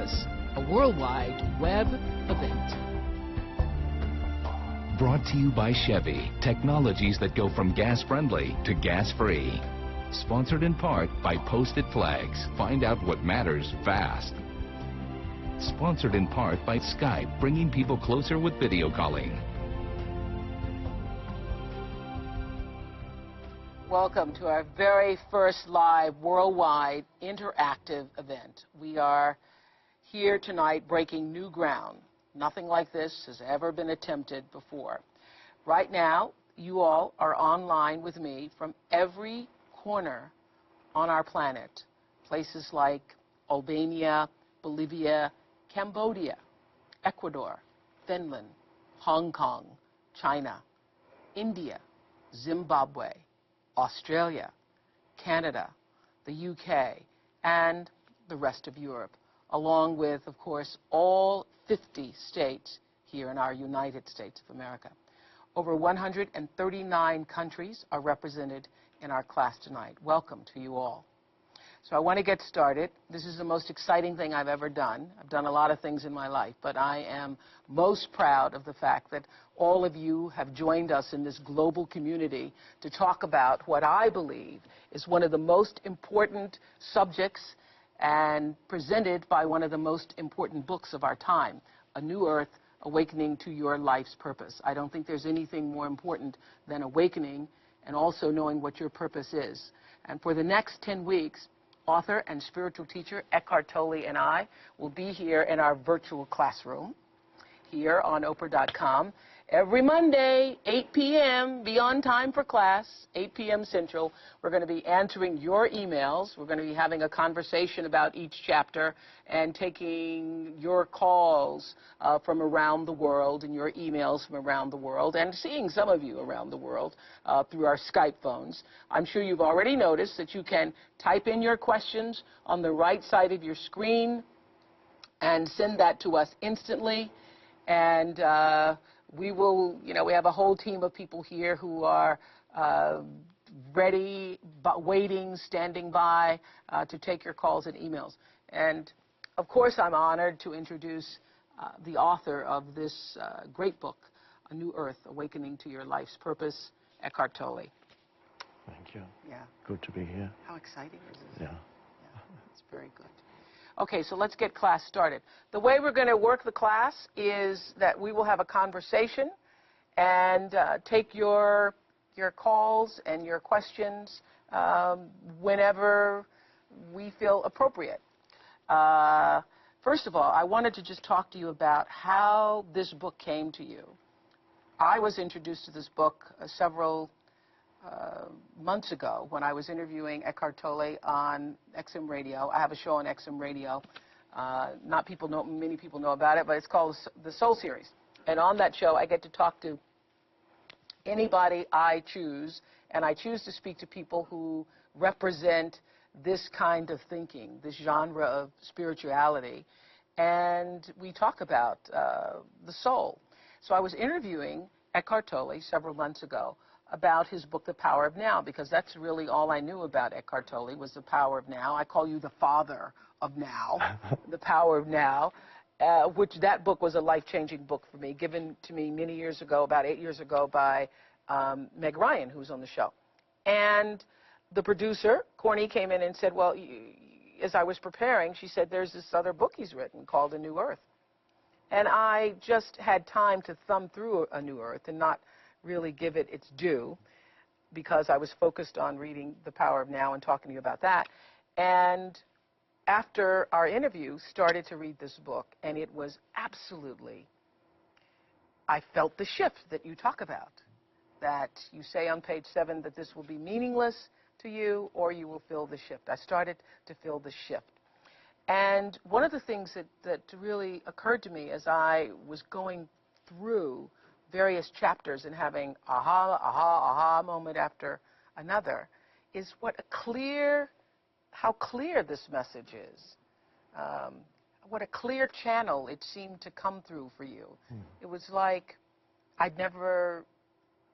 Purpose, a worldwide web event. Brought to you by Chevy, technologies that go from gas-friendly to gas-free. Sponsored in part by Post-it Flags. Find out what matters fast. Sponsored in part by Skype, bringing people closer with video calling. Welcome to our very first live worldwide interactive event. We are here tonight breaking new ground. Nothing like this has ever been attempted before. Right now, you all are online with me from every corner on our planet. Places like Albania, Bolivia, Cambodia, Ecuador, Finland, Hong Kong, China, India, Zimbabwe, Australia, Canada, the UK, and the rest of Europe, along with, of course, all 50 states here in our United States of America. Over 139 countries are represented in our class tonight. Welcome to you all. So I want to get started. This is the most exciting thing I've ever done. I've done a lot of things in my life, but I am most proud of the fact that all of you have joined us in this global community to talk about what I believe is one of the most important subjects and presented by one of the most important books of our time, A New Earth, Awakening to Your Life's Purpose. I don't think there's anything more important than awakening and also knowing what your purpose is. And for the next 10 weeks, author and spiritual teacher Eckhart Tolle and I will be here in our virtual classroom here on Oprah.com every Monday, 8 p.m. Be on time for class, 8 p.m. Central. We're going to be answering your emails. We're going to be having a conversation about each chapter and taking your calls from around the world and your emails from around the world and seeing some of you around the world through our Skype phones. I'm sure you've already noticed that you can type in your questions on the right side of your screen and send that to us instantly. And we will, we have a whole team of people here who are ready, waiting, standing by to take your calls and emails. And, of course, I'm honored to introduce the author of this great book, A New Earth, Awakening to Your Life's Purpose, Eckhart Tolle. Thank you. Yeah. Good to be here. How exciting is this? Yeah. Yeah, it's very good. Okay, so let's get class started. The way we're going to work the class is that we will have a conversation and take your calls and your questions whenever we feel appropriate. First of all, I wanted to just talk to you about how this book came to you. I was introduced to this book several months ago when I was interviewing Eckhart Tolle on XM Radio. I have a show on XM Radio. Many people know about it, but it's called the Soul Series. And on that show, I get to talk to anybody I choose, and I choose to speak to people who represent this kind of thinking, this genre of spirituality. And we talk about the soul. So I was interviewing Eckhart Tolle several months ago about his book, The Power of Now, because that's really all I knew about Eckhart Tolle was The Power of Now. I call you the father of now, The Power of Now, which that book was a life-changing book for me, given to me many years ago, about 8 years ago, by Meg Ryan, who's on the show. And the producer, Corny, came in and said, well, as I was preparing, she said, there's this other book he's written called A New Earth. And I just had time to thumb through A New Earth and not really give it its due because I was focused on reading The Power of Now and talking to you about that. And after our interview, started to read this book, and it was absolutely, I felt the shift that you talk about, that you say on page 7 that this will be meaningless to you or you will feel the shift. I started to feel the shift. And one of the things that really occurred to me as I was going through various chapters and having aha moment after another is how clear this message is. What a clear channel it seemed to come through for you. It was like I'd never,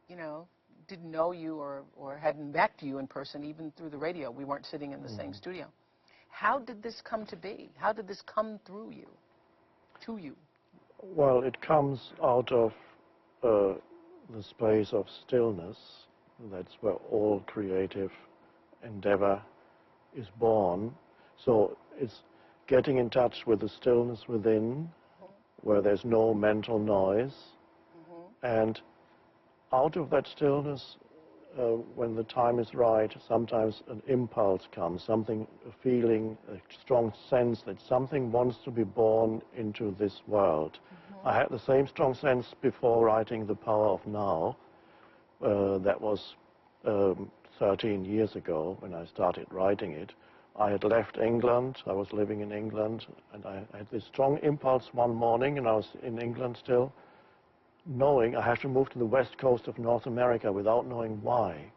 didn't know you or hadn't met you in person, even through the radio. We weren't sitting in the same studio. How did this come to be? How did this come through you, to you? Well, it comes out of the space of stillness. That's where all creative endeavor is born. So it's getting in touch with the stillness within, where there's no mental noise. And out of that stillness, when the time is right, sometimes an impulse comes, something, a feeling, a strong sense that something wants to be born into this world. I had the same strong sense before writing The Power of Now. That was 13 years ago when I started writing it. I had left England, I was living in England, and I had this strong impulse one morning, and I was in England still, knowing I have to move to the west coast of North America without knowing why.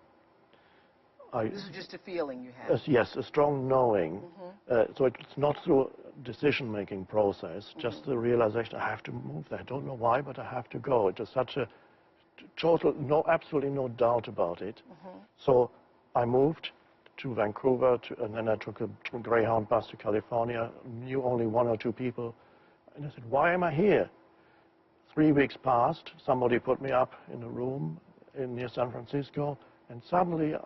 This is just a feeling you had. Yes, a strong knowing. So it's not through a decision-making process, just the realization I have to move there. I don't know why, but I have to go. It was such a total, absolutely no doubt about it. So I moved to Vancouver, and then I took a Greyhound bus to California, knew only one or two people, and I said, why am I here? 3 weeks passed, somebody put me up in a room near San Francisco, and suddenly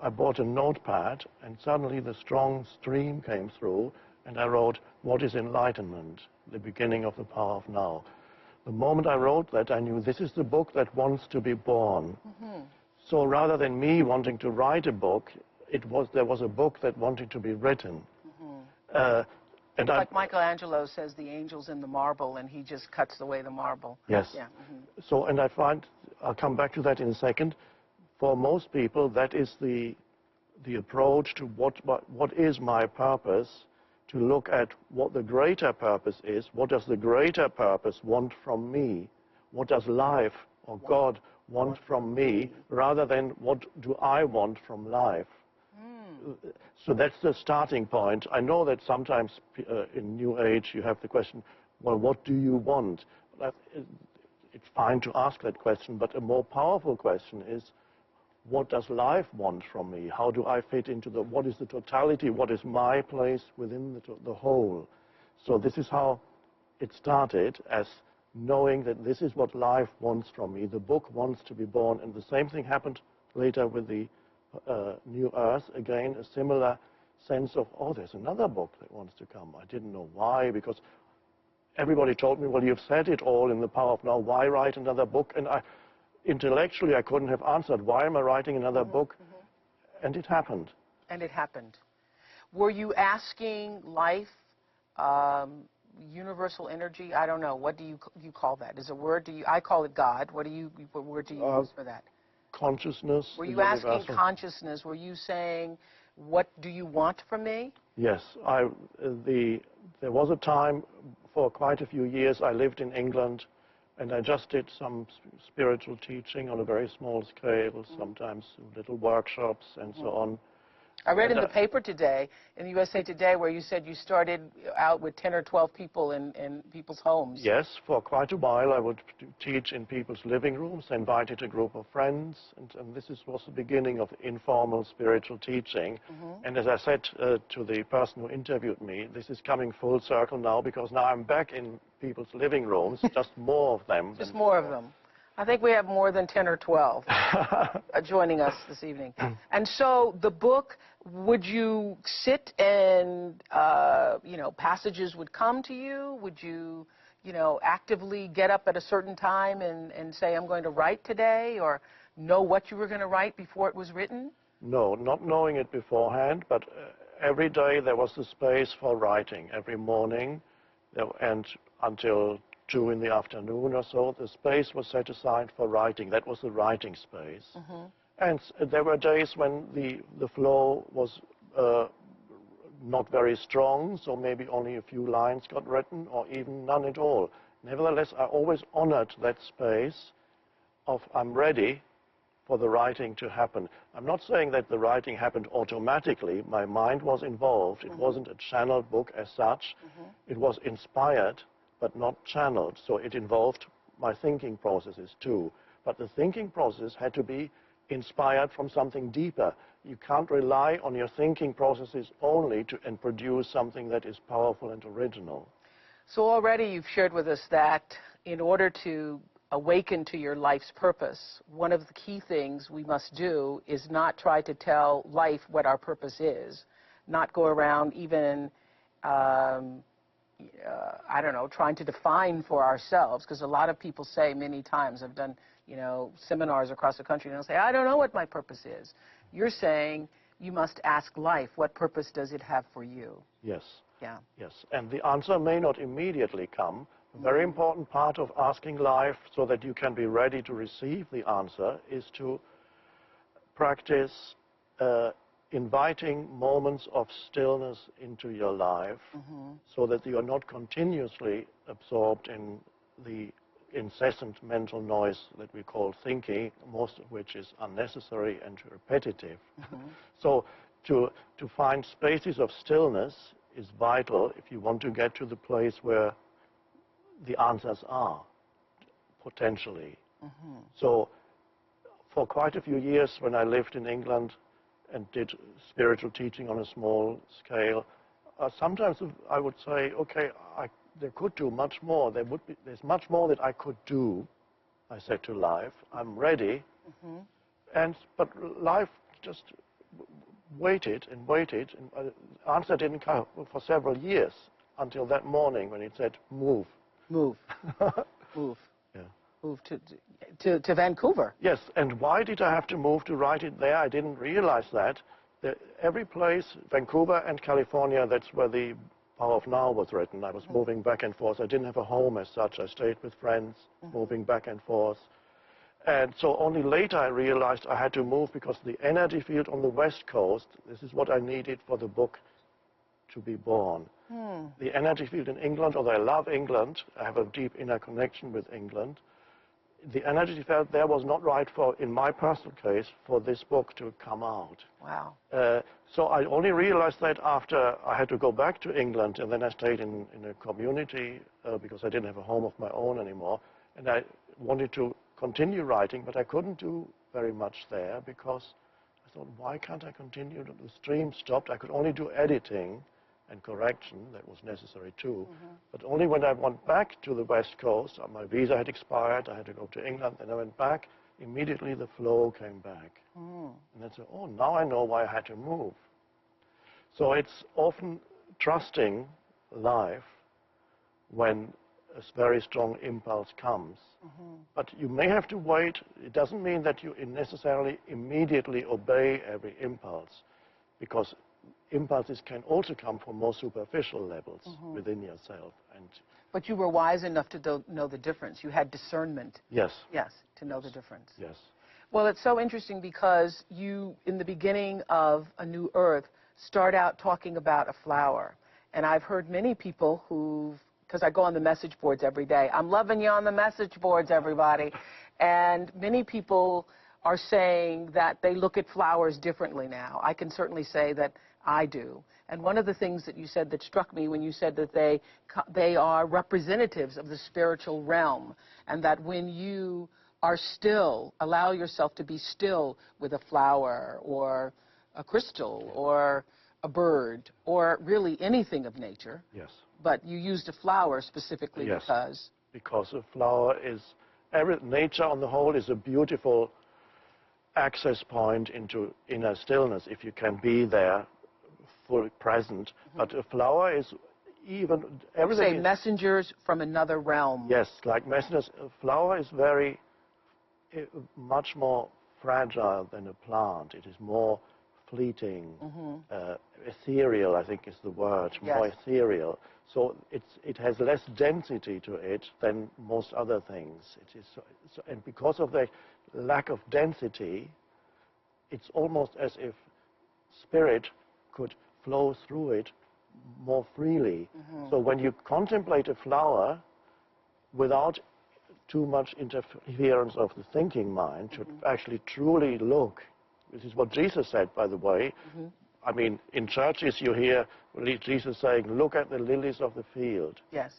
I bought a notepad, and suddenly the strong stream came through, and I wrote, what is enlightenment? The beginning of The Power of Now. The moment I wrote that, I knew this is the book that wants to be born. So rather than me wanting to write a book, there was a book that wanted to be written. And like Michelangelo says, the angel's in the marble, and he just cuts away the marble. Yes. Yeah. So, and I find, I'll come back to that in a second, for most people, that is the approach to what is my purpose, to look at what the greater purpose is. What does the greater purpose want from me? What does life or God want from me, rather than what do I want from life? So that's the starting point. I know that sometimes in New Age you have the question, well, what do you want? It's fine to ask that question, but a more powerful question is, what does life want from me? How do I fit into what is the totality? What is my place within the whole? So this is how it started, as knowing that this is what life wants from me. The book wants to be born, and the same thing happened later with the New Earth. Again, a similar sense of, oh, there's another book that wants to come. I didn't know why, because everybody told me, well, you've said it all in The Power of Now. Why write another book? And intellectually, I couldn't have answered, why am I writing another book? And it happened. And it happened. Were you asking life, universal energy? I don't know. What do you call that? Is a word? I call it God. What word do you use for that? Consciousness. Were you asking consciousness? Were you saying, what do you want from me? Yes. There was a time, for quite a few years, I lived in England, and I just did some spiritual teaching on a very small scale, sometimes little workshops and so on. I read in the paper today, in the USA Today, where you said you started out with 10 or 12 people in people's homes. Yes, for quite a while I would teach in people's living rooms, invited a group of friends, and this was the beginning of informal spiritual teaching. And as I said to the person who interviewed me, this is coming full circle now, because now I'm back in people's living rooms, just more of them. Just more of them. I think we have more than 10 or 12 joining us this evening. And so the book, would you sit and, passages would come to you? Would you, actively get up at a certain time and say, I'm going to write today, or know what you were going to write before it was written? No, not knowing it beforehand, but every day there was the space for writing. Every morning, and until 2 in the afternoon or so, the space was set aside for writing. That was the writing space. And there were days when the flow was not very strong, so maybe only a few lines got written, or even none at all. Nevertheless, I always honored that space of I'm ready for the writing to happen. I'm not saying that the writing happened automatically. My mind was involved. It wasn't a channeled book as such. It was inspired, but not channeled. So it involved my thinking processes too. But the thinking process had to be inspired from something deeper. You can't rely on your thinking processes only and produce something that is powerful and original. So already you've shared with us that in order to awaken to your life's purpose, one of the key things we must do is not try to tell life what our purpose is, not go around even, I don't know, trying to define for ourselves, because a lot of people say many times, I've done, seminars across the country, and they'll say, I don't know what my purpose is. You're saying you must ask life, what purpose does it have for you? Yes. Yeah. Yes, and the answer may not immediately come. A very important part of asking life so that you can be ready to receive the answer is to practice inviting moments of stillness into your life so that you are not continuously absorbed in the incessant mental noise that we call thinking, most of which is unnecessary and repetitive. So to find spaces of stillness is vital if you want to get to the place where the answers are, potentially. So for quite a few years when I lived in England and did spiritual teaching on a small scale, sometimes I would say, okay, they could do much more. There's much more that I could do, I said to life. I'm ready. But life just waited and waited, and the answer didn't come for several years until that morning when it said, move. Move. Move. Yeah. Move to Vancouver. Yes, and why did I have to move to write it there? I didn't realize that. Every place, Vancouver and California, that's where the Power of Now was written. I was moving back and forth. I didn't have a home as such. I stayed with friends, moving back and forth. And so only later I realized I had to move because the energy field on the West Coast, this is what I needed for the book to be born. The energy field in England, although I love England, I have a deep inner connection with England, the energy field there was not right for, in my personal case, for this book to come out. Wow. So I only realized that after I had to go back to England, and then I stayed in a community because I didn't have a home of my own anymore, and I wanted to continue writing, but I couldn't do very much there because I thought, why can't I continue? The stream stopped. I could only do editing and correction. That was necessary too. But only when I went back to the West Coast, my visa had expired, I had to go to England, and I went back, immediately the flow came back. And I said, oh, now I know why I had to move. So it's often trusting life when a very strong impulse comes. But you may have to wait. It doesn't mean that you necessarily immediately obey every impulse, because impulses can also come from more superficial levels within yourself. But you were wise enough to know the difference. You had discernment. Yes. Yes, to know the difference. Yes. Well, it's so interesting because you, in the beginning of A New Earth, start out talking about a flower. And I've heard many people who've, because I go on the message boards every day. I'm loving you on the message boards, everybody. And many people are saying that they look at flowers differently now. I can certainly say that I do. And one of the things that you said that struck me when you said that they are representatives of the spiritual realm, and that when you are still, allow yourself to be still with a flower or a crystal or a bird or really anything of nature. Yes. But you used a flower specifically because? Because a flower is, nature on the whole is a beautiful access point into inner stillness if you can be there fully present. But a flower is even everything. Say messengers from another realm. Yes, like messengers. A flower is much more fragile than a plant. It is more fleeting, ethereal, I think is the word, more ethereal. So it has less density to it than most other things. It is and because of the lack of density, it's almost as if spirit could flow through it more freely. So when you contemplate a flower without too much interference of the thinking mind, to actually truly look. This is what Jesus said, by the way. I mean, in churches you hear Jesus saying, look at the lilies of the field. Yes.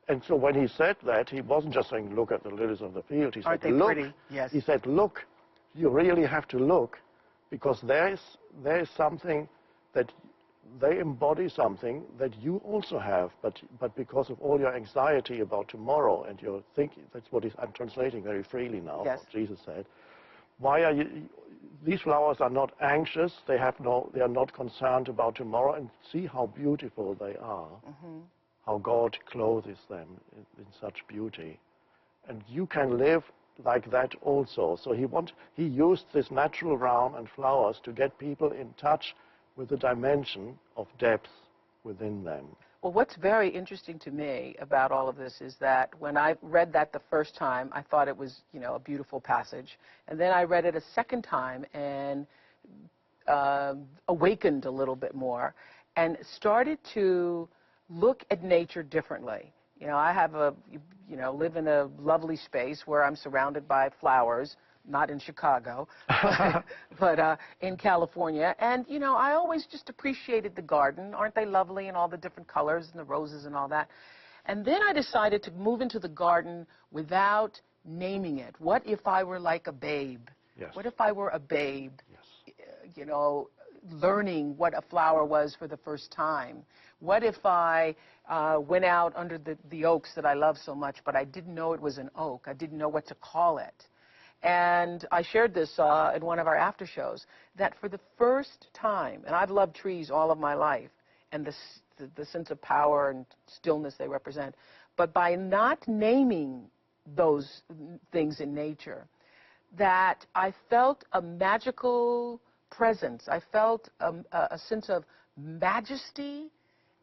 And so when he said that, he wasn't just saying, look at the lilies of the field. He said, Aren't they look. Pretty? Yes. He said, look. you really have to look, because there is something that they embody something that you also have, but because of all your anxiety about tomorrow and your thinking, that's what I'm translating very freely now, Yes. what Jesus said. Why are you, these flowers are not anxious, they are not concerned about tomorrow, and see how beautiful they are, how God clothes them in such beauty. And you can live like that also. So he used this natural realm and flowers to get people in touch with the dimension of depth within them. Well, what's very interesting to me about all of this is that when I read that the first time, I thought it was, you know, a beautiful passage. And then I read it a second time and awakened a little bit more and started to look at nature differently. You know, I have live in a lovely space where I'm surrounded by flowers, not in Chicago, but in California. And, you know, I always just appreciated the garden. Aren't they lovely and all the different colors and the roses and all that? And then I decided to move into the garden without naming it. What if I were like a babe? Yes. What if I were a babe, Yes. You know, learning what a flower was for the first time? What if I went out under the oaks that I love so much, but I didn't know it was an oak? I didn't know what to call it. And I shared this in one of our after shows, that for the first time, and I've loved trees all of my life, and the sense of power and stillness they represent, but by not naming those things in nature, that I felt a magical presence. I felt a sense of majesty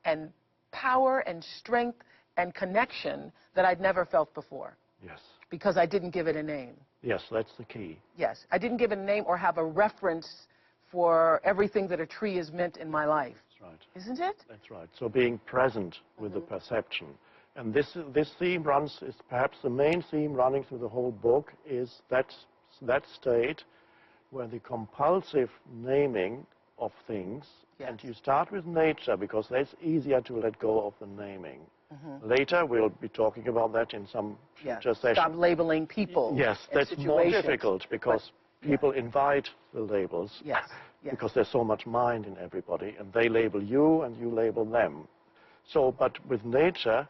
and power and strength and connection that I'd never felt before. Yes. Because I didn't give it a name. Yes, that's the key. Yes, I didn't give it a name or have a reference for everything that a tree has meant in my life. That's right. Isn't it? That's right. So being present with the perception. And this theme is perhaps the main theme running through the whole book, is that state where the compulsive naming of things, and you start with nature because that's easier to let go of the naming. Later we'll be talking about that in some future session. Stop labeling people. Yes, that's more difficult because people invite the labels. Yes. Because there's so much mind in everybody, and they label you and you label them. So, but with nature,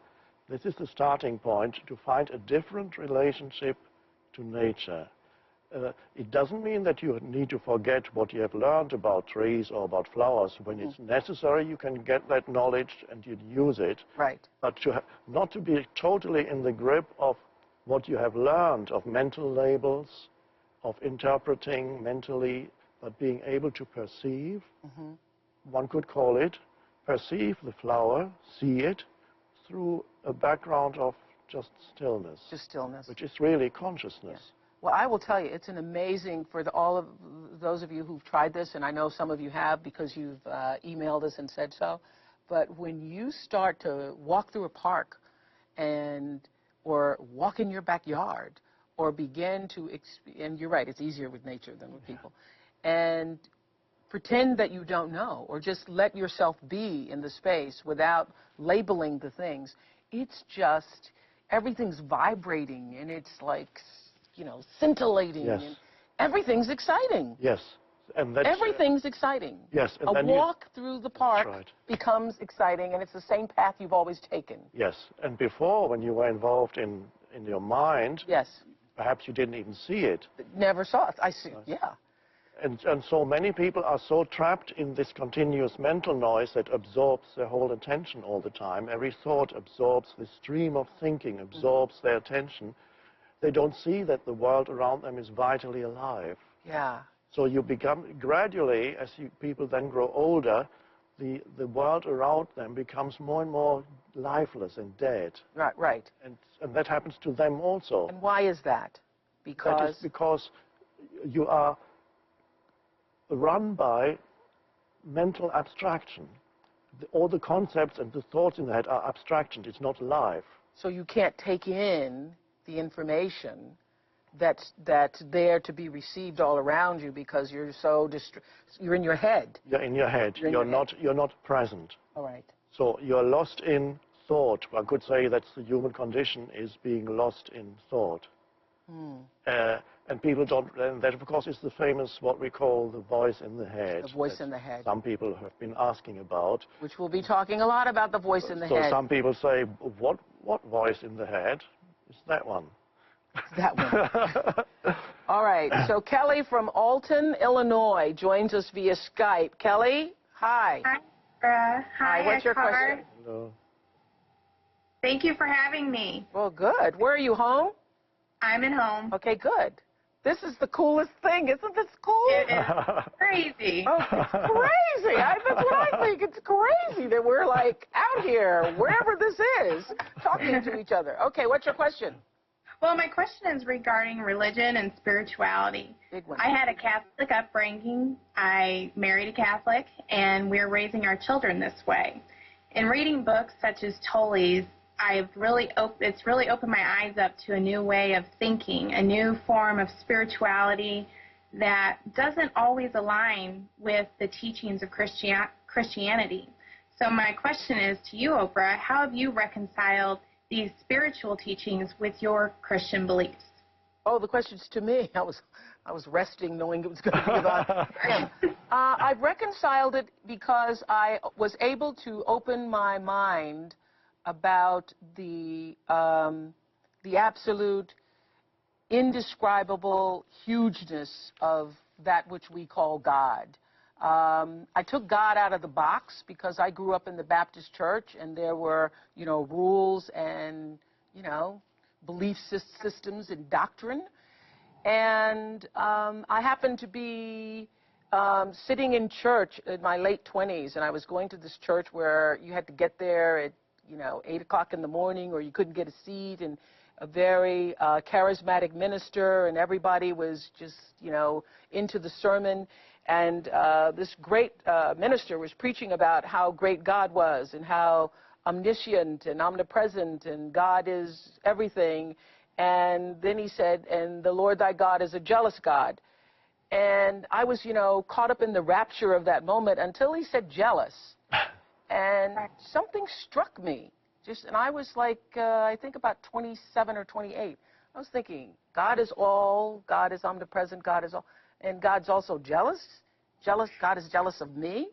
this is the starting point to find a different relationship to nature. It doesn't mean that you need to forget what you have learned about trees or about flowers. When it's necessary, you can get that knowledge and you use it. Right. But not to be totally in the grip of what you have learned, of mental labels, of interpreting mentally, but being able to perceive, one could call it, perceive the flower, see it, through a background of just stillness. Just stillness. Which is really consciousness. Yeah. Well, I will tell you, it's an amazing, for all of those of you who've tried this, and I know some of you have because you've emailed us and said so, but when you start to walk through a park or walk in your backyard or begin to, and you're right, it's easier with nature than with people, and pretend that you don't know or just let yourself be in the space without labeling the things, it's just, everything's vibrating and it's like, you know, scintillating. Yes. And everything's exciting. Yes. And that's, everything's exciting. Yes. And a walk through the park becomes exciting, and it's the same path you've always taken. Yes. And before, when you were involved in your mind, perhaps you didn't even see it. Never saw it. I see. Yeah. And so many people are so trapped in this continuous mental noise that absorbs their whole attention all the time. Every thought absorbs, the stream of thinking absorbs their attention. They don't see that the world around them is vitally alive. Yeah. So you become, gradually, as people then grow older, the world around them becomes more and more lifeless and dead. Right, right. And that happens to them also. And why is that? Because? That is because you are run by mental abstraction. All the concepts and the thoughts in the head are abstraction. It's not life. So you can't take in the information that's there to be received all around you because you're so you're in your head. You're in your head. You're not present. All right. So you're lost in thought. One could say that's the human condition, is being lost in thought. And people don't, and that of course is the famous, what we call the voice in the head. The voice in the head. Some people have been asking about. Which we'll be talking a lot about the voice in the head. So some people say, what voice in the head? It's that one. It's that one. All right, so Kelly from Alton, Illinois joins us via Skype. Kelly, hi. Hi, Sarah. Hi, what's your question? Hello. Thank you for having me. Well, good. Where are you, home? I'm at home. Okay, good. This is the coolest thing. Isn't this cool? It is crazy. Oh, it's crazy. That's what I think. It's crazy that we're, like, out here, wherever this is, talking to each other. Okay, what's your question? Well, my question is regarding religion and spirituality. Big one. I had a Catholic upbringing. I married a Catholic, and we're raising our children this way. In reading books such as Tolley's, it's really opened my eyes up to a new way of thinking, a new form of spirituality that doesn't always align with the teachings of Christianity. So my question is to you, Oprah, how have you reconciled these spiritual teachings with your Christian beliefs? Oh, the question's to me. I was resting knowing it was going to be about him. I've reconciled it because I was able to open my mind about the absolute indescribable hugeness of that which we call God. I took God out of the box because I grew up in the Baptist church, and there were, rules and, belief systems and doctrine. And I happened to be sitting in church in my late 20s, and I was going to this church where you had to get there at 8 o'clock in the morning, or you couldn't get a seat, and a very charismatic minister, and everybody was just, into the sermon. And this great minister was preaching about how great God was and how omniscient and omnipresent, and God is everything. And then he said, and the Lord thy God is a jealous God. And I was, caught up in the rapture of that moment until he said jealous. And something struck me. And I was like, I think about 27 or 28. I was thinking, God is all, God is omnipresent, God is all, and God's also jealous. God is jealous of me.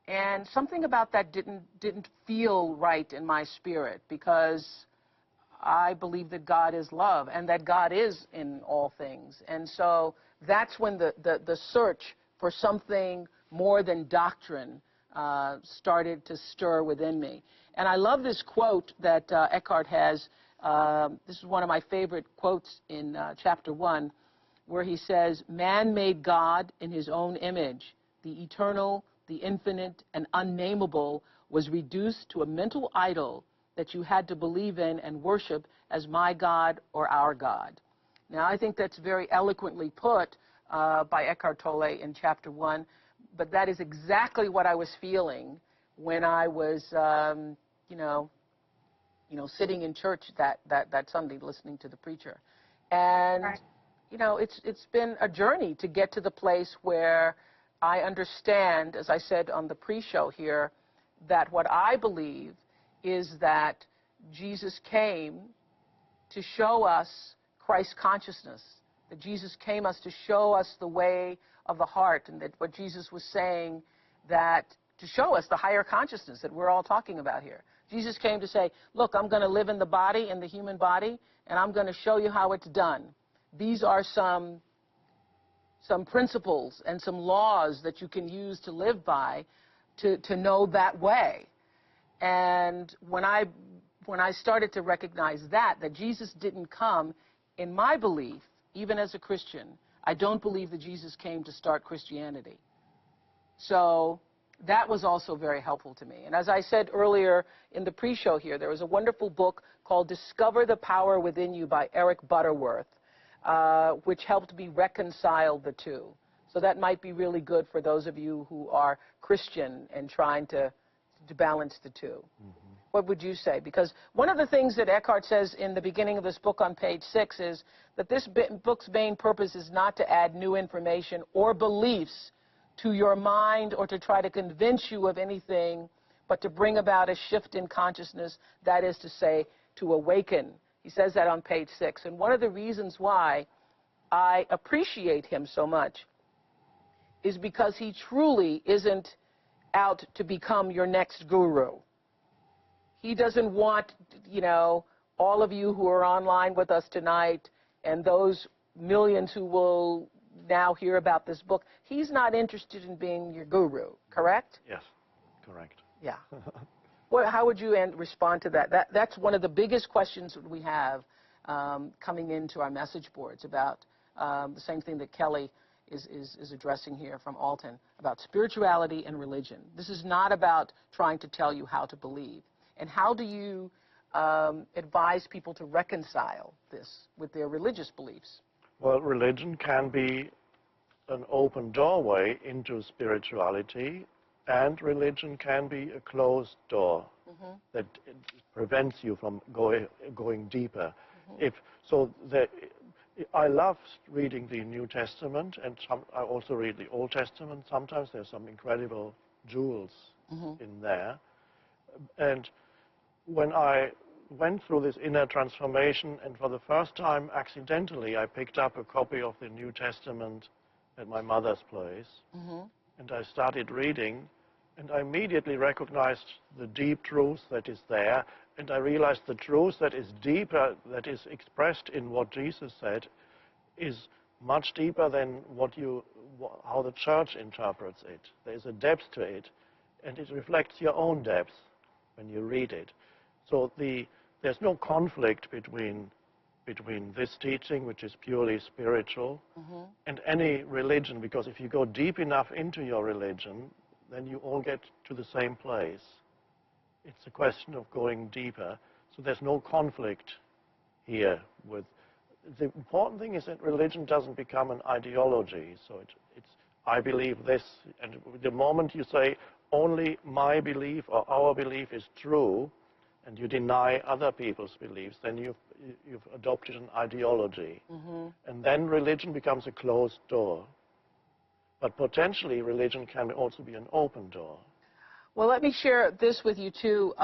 And something about that didn't feel right in my spirit, because I believe that God is love and that God is in all things. And so that's when the search for something more than doctrine started to stir within me. And I love this quote that Eckhardt has. This is one of my favorite quotes in chapter 1, where he says, "Man made God in his own image. The eternal, the infinite, and unnameable was reduced to a mental idol that you had to believe in and worship as my God or our God." Now, I think that's very eloquently put by Eckhart Tolle in chapter 1, but that is exactly what I was feeling when I was, sitting in church that Sunday listening to the preacher. And, it's been a journey to get to the place where I understand, as I said on the pre-show here, that what I believe is that Jesus came to show us Christ consciousness, that Jesus came to show us the way of the heart, and that what Jesus was saying, that to show us the higher consciousness that we're all talking about here. Jesus came to say, look, I'm going to live in the body, in the human body, and I'm going to show you how it's done. These are some principles and some laws that you can use to live by to know that way. And when I started to recognize that Jesus didn't come, in my belief, even as a Christian, I don't believe that Jesus came to start Christianity. So that was also very helpful to me. And as I said earlier in the pre-show here, there was a wonderful book called Discover the Power Within You by Eric Butterworth, which helped me reconcile the two. So that might be really good for those of you who are Christian and trying to balance the two. Mm-hmm. What would you say? Because one of the things that Eckhart says in the beginning of this book on page 6 is that this book's main purpose is not to add new information or beliefs to your mind or to try to convince you of anything, but to bring about a shift in consciousness, that is to say, to awaken He says that on page 6. And one of the reasons why I appreciate him so much is because he truly isn't out to become your next guru. He doesn't want, you know, all of you who are online with us tonight and those millions who will now hear about this book. He's not interested in being your guru, correct? Yes, correct. Yeah. Well, how would you respond to that? That's one of the biggest questions that we have coming into our message boards about the same thing that Kelly is addressing here from Alton, about spirituality and religion. This is not about trying to tell you how to believe. And how do you advise people to reconcile this with their religious beliefs? Well, religion can be an open doorway into spirituality, and religion can be a closed door that prevents you from going deeper. I love reading the New Testament, and I also read the Old Testament. Sometimes there's some incredible jewels in there. And when I went through this inner transformation, and for the first time, accidentally, I picked up a copy of the New Testament at my mother's place, and I started reading, and I immediately recognized the deep truth that is there, and I realized the truth that is deeper, that is expressed in what Jesus said, is much deeper than how the church interprets it. There's a depth to it, and it reflects your own depth when you read it. So there's no conflict between this teaching, which is purely spiritual, and any religion, because if you go deep enough into your religion, then you all get to the same place. It's a question of going deeper. So there's no conflict here. The important thing is that religion doesn't become an ideology. So it's I believe this, and the moment you say only my belief or our belief is true, and you deny other people's beliefs, then you've adopted an ideology. And then religion becomes a closed door. But potentially, religion can also be an open door. Well, let me share this with you, too,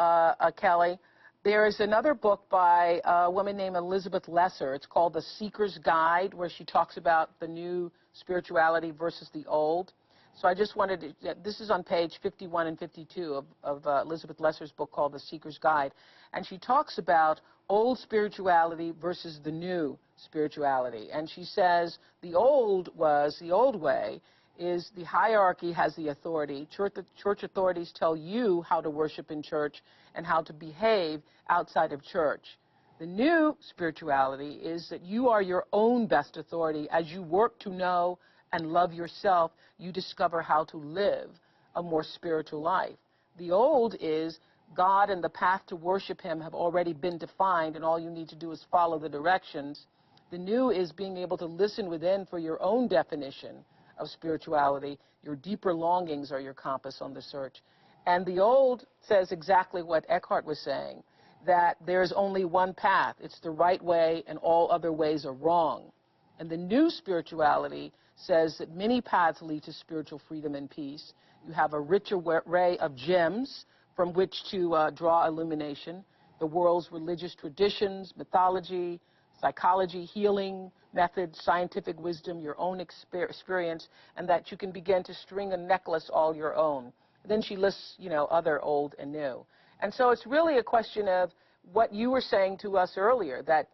Kelly. There is another book by a woman named Elizabeth Lesser. It's called The Seeker's Guide, where she talks about the new spirituality versus the old. So I just wanted to, this is on page 51 and 52 of Elizabeth Lesser's book called The Seeker's Guide. And she talks about old spirituality versus the new spirituality. And she says the old way is the hierarchy has the authority. Church authorities tell you how to worship in church and how to behave outside of church. The new spirituality is that you are your own best authority. As you work to know and love yourself, you discover how to live a more spiritual life. The old is God and the path to worship Him have already been defined, and all you need to do is follow the directions. The new is being able to listen within for your own definition of spirituality. Your deeper longings are your compass on the search. And the old says exactly what Eckhardt was saying, that there's only one path. It's the right way, and all other ways are wrong. And the new spirituality says that many paths lead to spiritual freedom and peace. You have a rich array of gems from which to draw illumination. The world's religious traditions, mythology, psychology, healing methods, scientific wisdom, your own experience, and that you can begin to string a necklace all your own. Then she lists, other old and new. And so it's really a question of what you were saying to us earlier, that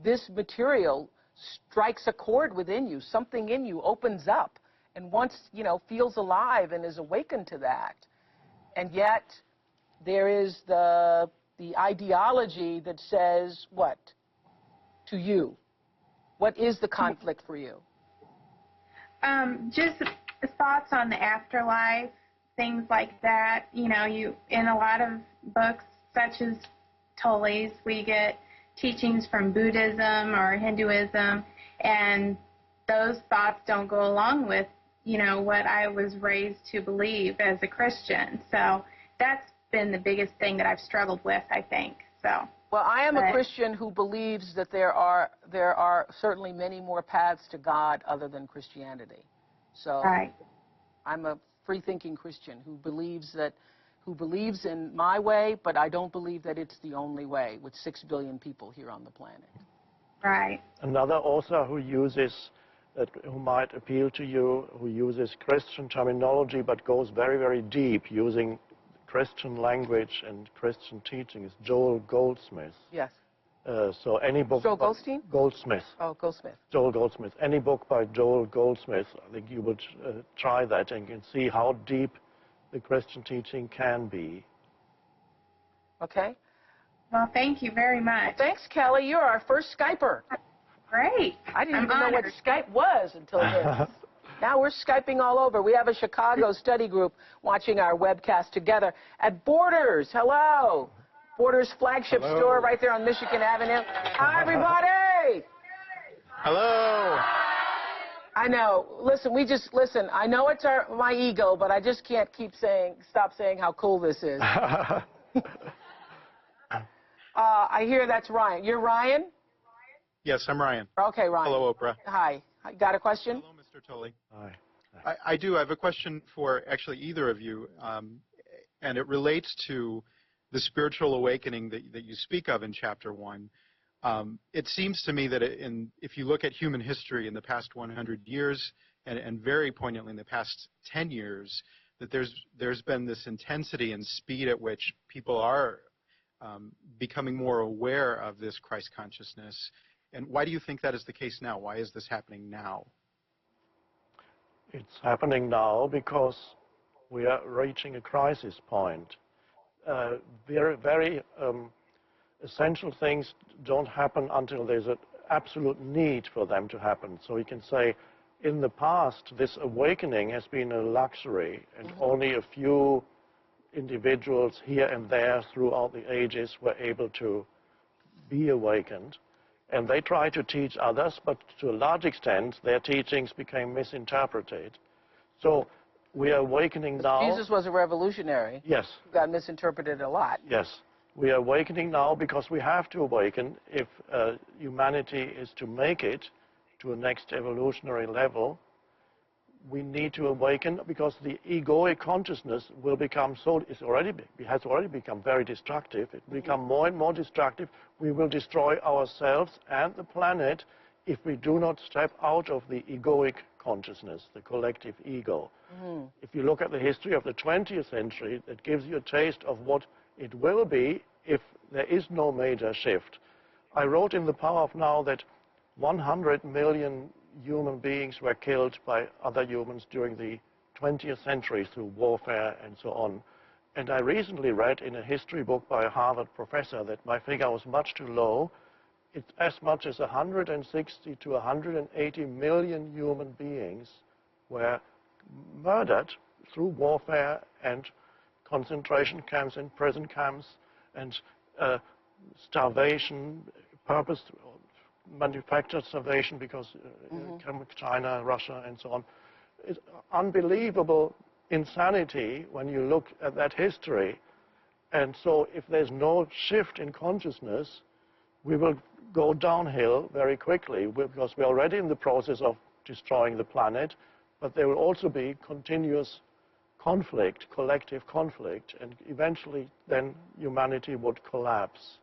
this material strikes a chord within you. Something in you opens up and once, feels alive and is awakened to that. And yet there is the ideology that says what to you? What is the conflict for you? Just thoughts on the afterlife, things like that. In a lot of books, such as Tolle's, we get teachings from Buddhism or Hinduism, and those thoughts don't go along with, what I was raised to believe as a Christian. So that's been the biggest thing that I've struggled with, I think. So. Well, I am a Christian who believes that there are certainly many more paths to God other than Christianity. So I'm a free-thinking Christian who believes that who believes in my way, but I don't believe that it's the only way with 6 billion people here on the planet. Right. Another author who who might appeal to you, who uses Christian terminology but goes very, very deep using Christian language and Christian teaching is Joel Goldsmith. Yes. So any book... Joel Goldstein? Goldsmith. Oh, Goldsmith. Joel Goldsmith. Any book by Joel Goldsmith, I think you would try that and you can see how deep the Christian teaching can be. Okay. Well, thank you very much. Thanks, Kelly. You're our first Skyper. Great. I didn't even honored. know what Skype was until this. Now we're Skyping all over. We have a Chicago study group watching our webcast together at Borders. Hello. Borders flagship store right there on Michigan Avenue. Hi, everybody. Hello. I know. Listen, listen. I know it's my ego, but I just can't stop saying how cool this is. I hear that's Ryan. You're Ryan? Yes, I'm Ryan. Okay, Ryan. Hello, Oprah. Hi. Got a question? Hello, Mr. Tully. Hi. I do. I have a question for actually either of you, and it relates to the spiritual awakening that you speak of in Chapter 1. It seems to me that if you look at human history in the past 100 years, and very poignantly in the past 10 years, that there's been this intensity and speed at which people are becoming more aware of this Christ consciousness. And why do you think that is the case now? Why is this happening now? It's happening now because we are reaching a crisis point. Very essential things don't happen until there's an absolute need for them to happen. So you can say, in the past, this awakening has been a luxury, and only a few individuals here and there throughout the ages were able to be awakened. And they try to teach others, but to a large extent, their teachings became misinterpreted. So we are awakening now. Jesus was a revolutionary. Yes. Got misinterpreted a lot. Yes. We are awakening now because we have to awaken if humanity is to make it to a next evolutionary level. We need to awaken because the egoic consciousness will become has already become very destructive. It will become more and more destructive. We will destroy ourselves and the planet if we do not step out of the egoic consciousness, the collective ego. If you look at the history of the 20th century, that gives you a taste of what it will be if there is no major shift. I wrote in The Power of Now that 100 million human beings were killed by other humans during the 20th century through warfare and so on. And I recently read in a history book by a Harvard professor that my figure was much too low. It's as much as 160 to 180 million human beings were murdered through warfare and concentration camps and prison camps and starvation, manufactured starvation because China, Russia, and so on. It's unbelievable insanity when you look at that history. And so if there's no shift in consciousness, we will go downhill very quickly because we're already in the process of destroying the planet, but there will also be continuous conflict, collective conflict, and eventually then humanity would collapse.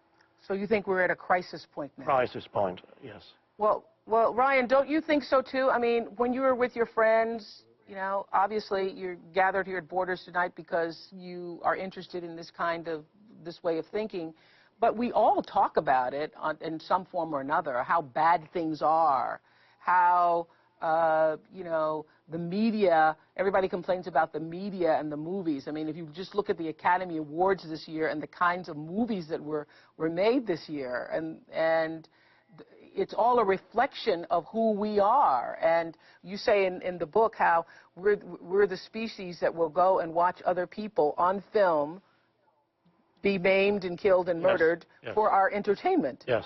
So you think we're at a crisis point now? Crisis point, yes. Well, Ryan, don't you think so too? I mean, when you were with your friends, you know, obviously you're gathered here at Borders tonight because you are interested in this way of thinking, but we all talk about it in some form or another, how bad things are, how, you know, the media, everybody complains about the media and the movies. I mean, if you just look at the Academy Awards this year and the kinds of movies that were made this year, and it's all a reflection of who we are. And you say in the book how we're the species that will go and watch other people on film be maimed and killed and murdered for our entertainment. Yes.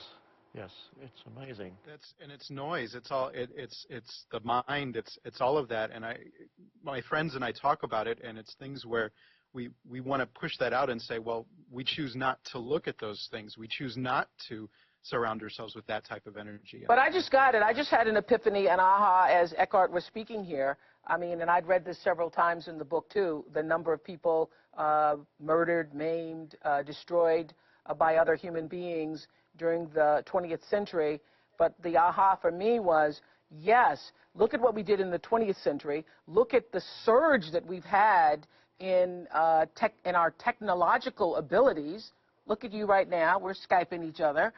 Yes, it's amazing. And it's noise. It's all it's the mind. It's all of that. And my friends and I talk about it, and it's things where we want to push that out and say, well, we choose not to look at those things. We choose not to surround ourselves with that type of energy. But I just got it. I just had an epiphany, an aha, as Eckhardt was speaking here. I mean, and I'd read this several times in the book, too, the number of people murdered, maimed, destroyed by other human beings during the 20th century. But the aha for me was, yes, look at what we did in the 20th century. Look at the surge that we've had in our technological abilities. Look at you right now. We're Skyping each other.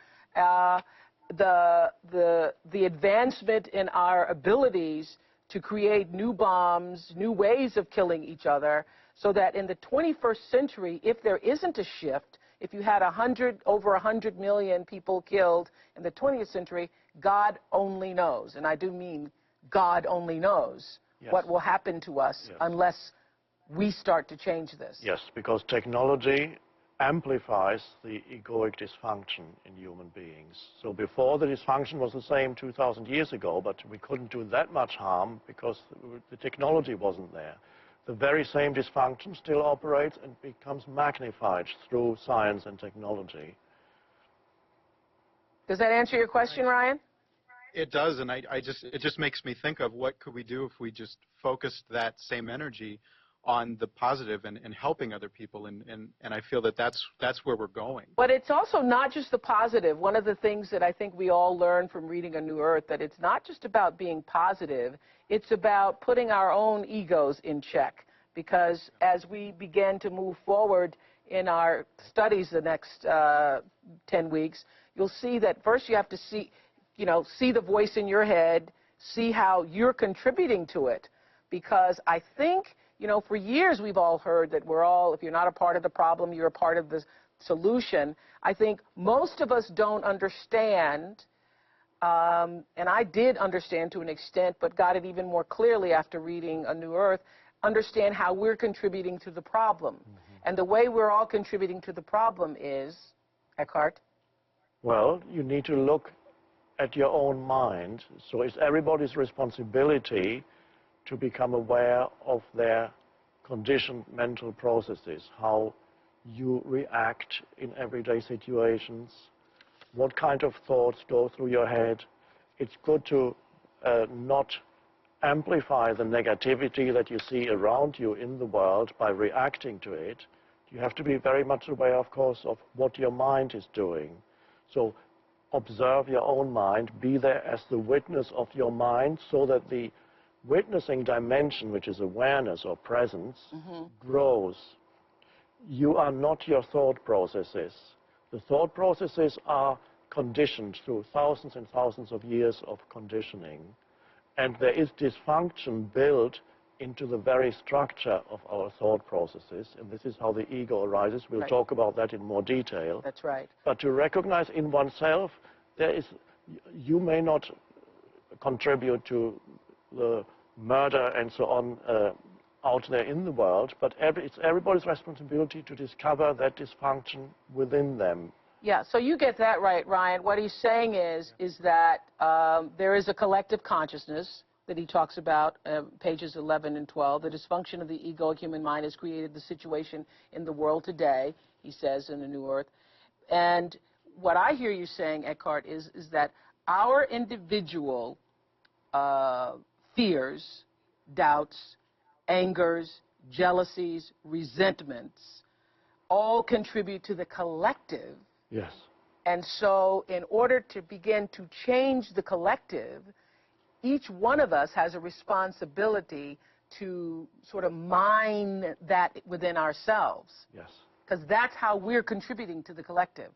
The advancement in our abilities to create new bombs, new ways of killing each other, so that in the 21st century, if there isn't a shift, if you had over 100 million people killed in the 20th century, God only knows, and I do mean God only knows, yes, what will happen to us, yes, unless we start to change this. Yes, because technology amplifies the egoic dysfunction in human beings. So before, the dysfunction was the same 2,000 years ago, but we couldn't do that much harm because the technology wasn't there. The very same dysfunction still operates and becomes magnified through science and technology. Does that answer your question, Ryan? It does, and it just makes me think of what could we do if we just focused that same energy on the positive and helping other people, and I feel that that's where we're going. But it's also not just the positive. One of the things that I think we all learn from reading A New Earth, that it's not just about being positive, it's about putting our own egos in check. Because as we begin to move forward in our studies the next 10 weeks, you'll see that first you have to see the voice in your head, see how you're contributing to it. Because I think, for years we've all heard that we're all, if you're not a part of the problem, you're a part of the solution. I think most of us don't understand, and I did understand to an extent, but got it even more clearly after reading A New Earth, understand how we're contributing to the problem. Mm-hmm. And the way we're all contributing to the problem is, Eckhardt? Well, you need to look at your own mind. So it's everybody's responsibility to become aware of their conditioned mental processes, how you react in everyday situations, what kind of thoughts go through your head. It's good to not amplify the negativity that you see around you in the world by reacting to it. You have to be very much aware, of course, of what your mind is doing. So observe your own mind, be there as the witness of your mind, so that the witnessing dimension, which is awareness or presence, mm-hmm, grows. You are not your thought processes. The thought processes are conditioned through thousands and thousands of years of conditioning. And there is dysfunction built into the very structure of our thought processes. And this is how the ego arises. We'll talk about that in more detail. That's right. But to recognize in oneself, you may not contribute to the murder and so on out there in the world, but it's everybody's responsibility to discover that dysfunction within them. Yeah, so you get that right, Ryan. What he's saying is that there is a collective consciousness that he talks about, pages 11 and 12. The dysfunction of the egoic human mind has created the situation in the world today, he says in A New Earth. And what I hear you saying, Eckhardt, is that our individual fears, doubts, angers, jealousies, resentments all contribute to the collective. Yes. And so in order to begin to change the collective, each one of us has a responsibility to sort of mine that within ourselves. Yes. Because that's how we're contributing to the collective.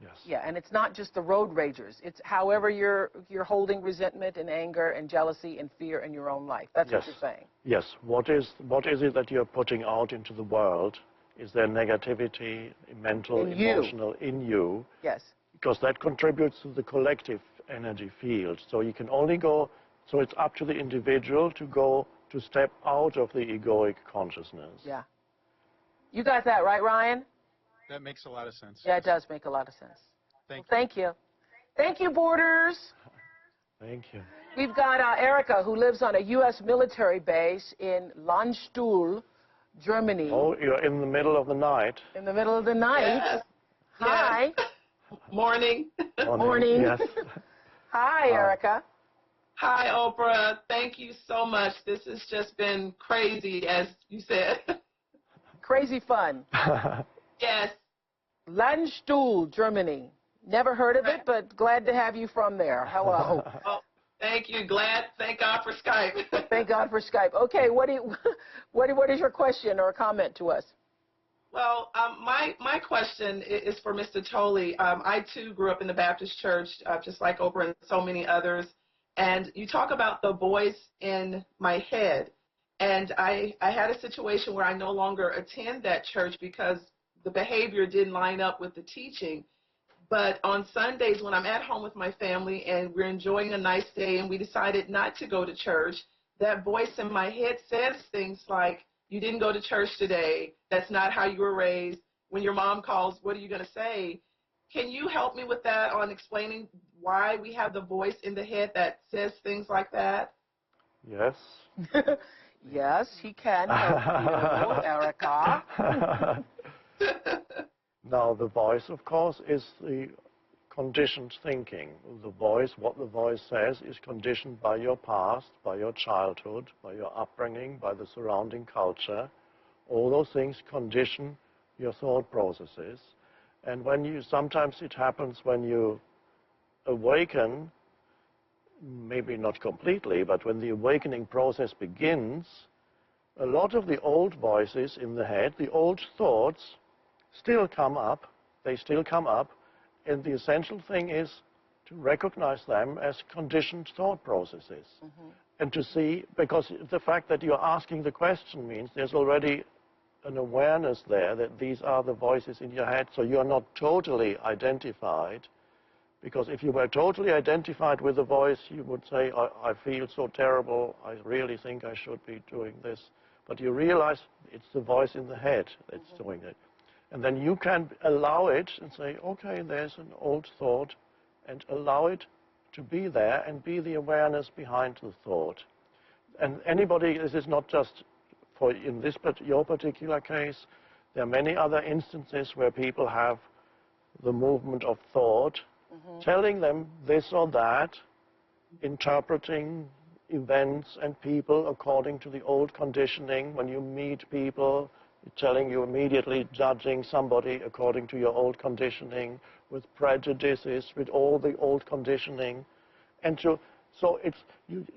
Yes. Yeah, and it's not just the road ragers. It's however you're holding resentment and anger and jealousy and fear in your own life. That's what you're saying. Yes. What is it that you're putting out into the world? Is there negativity, mental, emotional, in you? Yes. Because that contributes to the collective energy field. So you can only go, so it's up to the individual to step out of the egoic consciousness. Yeah. You got that right, Ryan? That makes a lot of sense. Yeah, it does make a lot of sense. Thank you. Thank you, Borders. Thank you. We've got Erica, who lives on a U.S. military base in Landstuhl, Germany. Oh, you're in the middle of the night. In the middle of the night. Yeah. Hi. Morning. Morning. Yes. Hi, Erica. Hi, Oprah. Thank you so much. This has just been crazy, as you said. Crazy fun. Yes. Landstuhl, Germany. Never heard of it, but glad to have you from there. Hello. Oh, thank you. Thank God for Skype. Thank God for Skype. Okay, what is your question or comment to us? Well, my question is for Mr. Tolley. I, too, grew up in the Baptist church, just like Oprah and so many others. And you talk about the voice in my head. And I had a situation where I no longer attend that church because the behavior didn't line up with the teaching. But on Sundays when I'm at home with my family and we're enjoying a nice day and we decided not to go to church, that voice in my head says things like, you didn't go to church today, that's not how you were raised. When your mom calls, what are you going to say? Can you help me with that on explaining why we have the voice in the head that says things like that? Yes. Yes, he can help you, Erica. Now, the voice, of course, is the conditioned thinking. The voice, what the voice says, is conditioned by your past, by your childhood, by your upbringing, by the surrounding culture. All those things condition your thought processes. And sometimes it happens when you awaken, maybe not completely, but when the awakening process begins, a lot of the old voices in the head, the old thoughts, still come up. They still come up. And the essential thing is to recognize them as conditioned thought processes. And to see, because the fact that you're asking the question means there's already an awareness there that these are the voices in your head, so you're not totally identified. Because if you were totally identified with the voice, you would say, I feel so terrible, I really think I should be doing this. But you realize it's the voice in the head that's doing it. And then you can allow it and say, okay, there's an old thought, and allow it to be there and be the awareness behind the thought. And anybody, this is not just for your particular case, there are many other instances where people have the movement of thought, telling them this or that, interpreting events and people according to the old conditioning. When you meet people, telling you immediately, judging somebody according to your old conditioning, with prejudices, with all the old conditioning. And so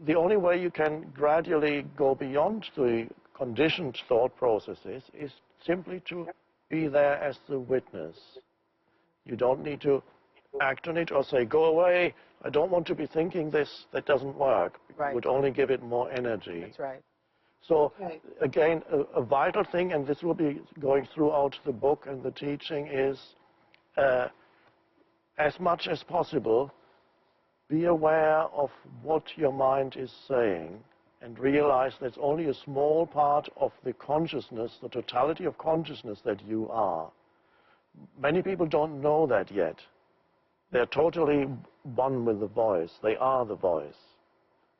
the only way you can gradually go beyond the conditioned thought processes is simply to be there as the witness. You don't need to act on it or say, go away, I don't want to be thinking this. That doesn't work. It would only give it more energy. That's right. So, again, a vital thing, and this will be going throughout the book and the teaching, is as much as possible, be aware of what your mind is saying and realize that's only a small part of the consciousness, the totality of consciousness that you are. Many people don't know that yet. They're totally one with the voice. They are the voice.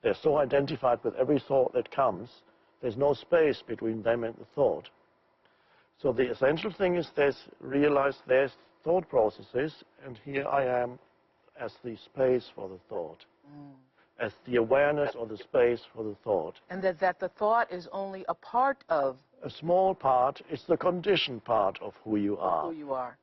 They're so identified with every thought that comes. There's no space between them and the thought. So the essential thing is realize there's thought processes, and here I am as the space for the thought, as the awareness or the space for the thought. And that the thought is only a part of... A small part. It's the conditioned part of who you are.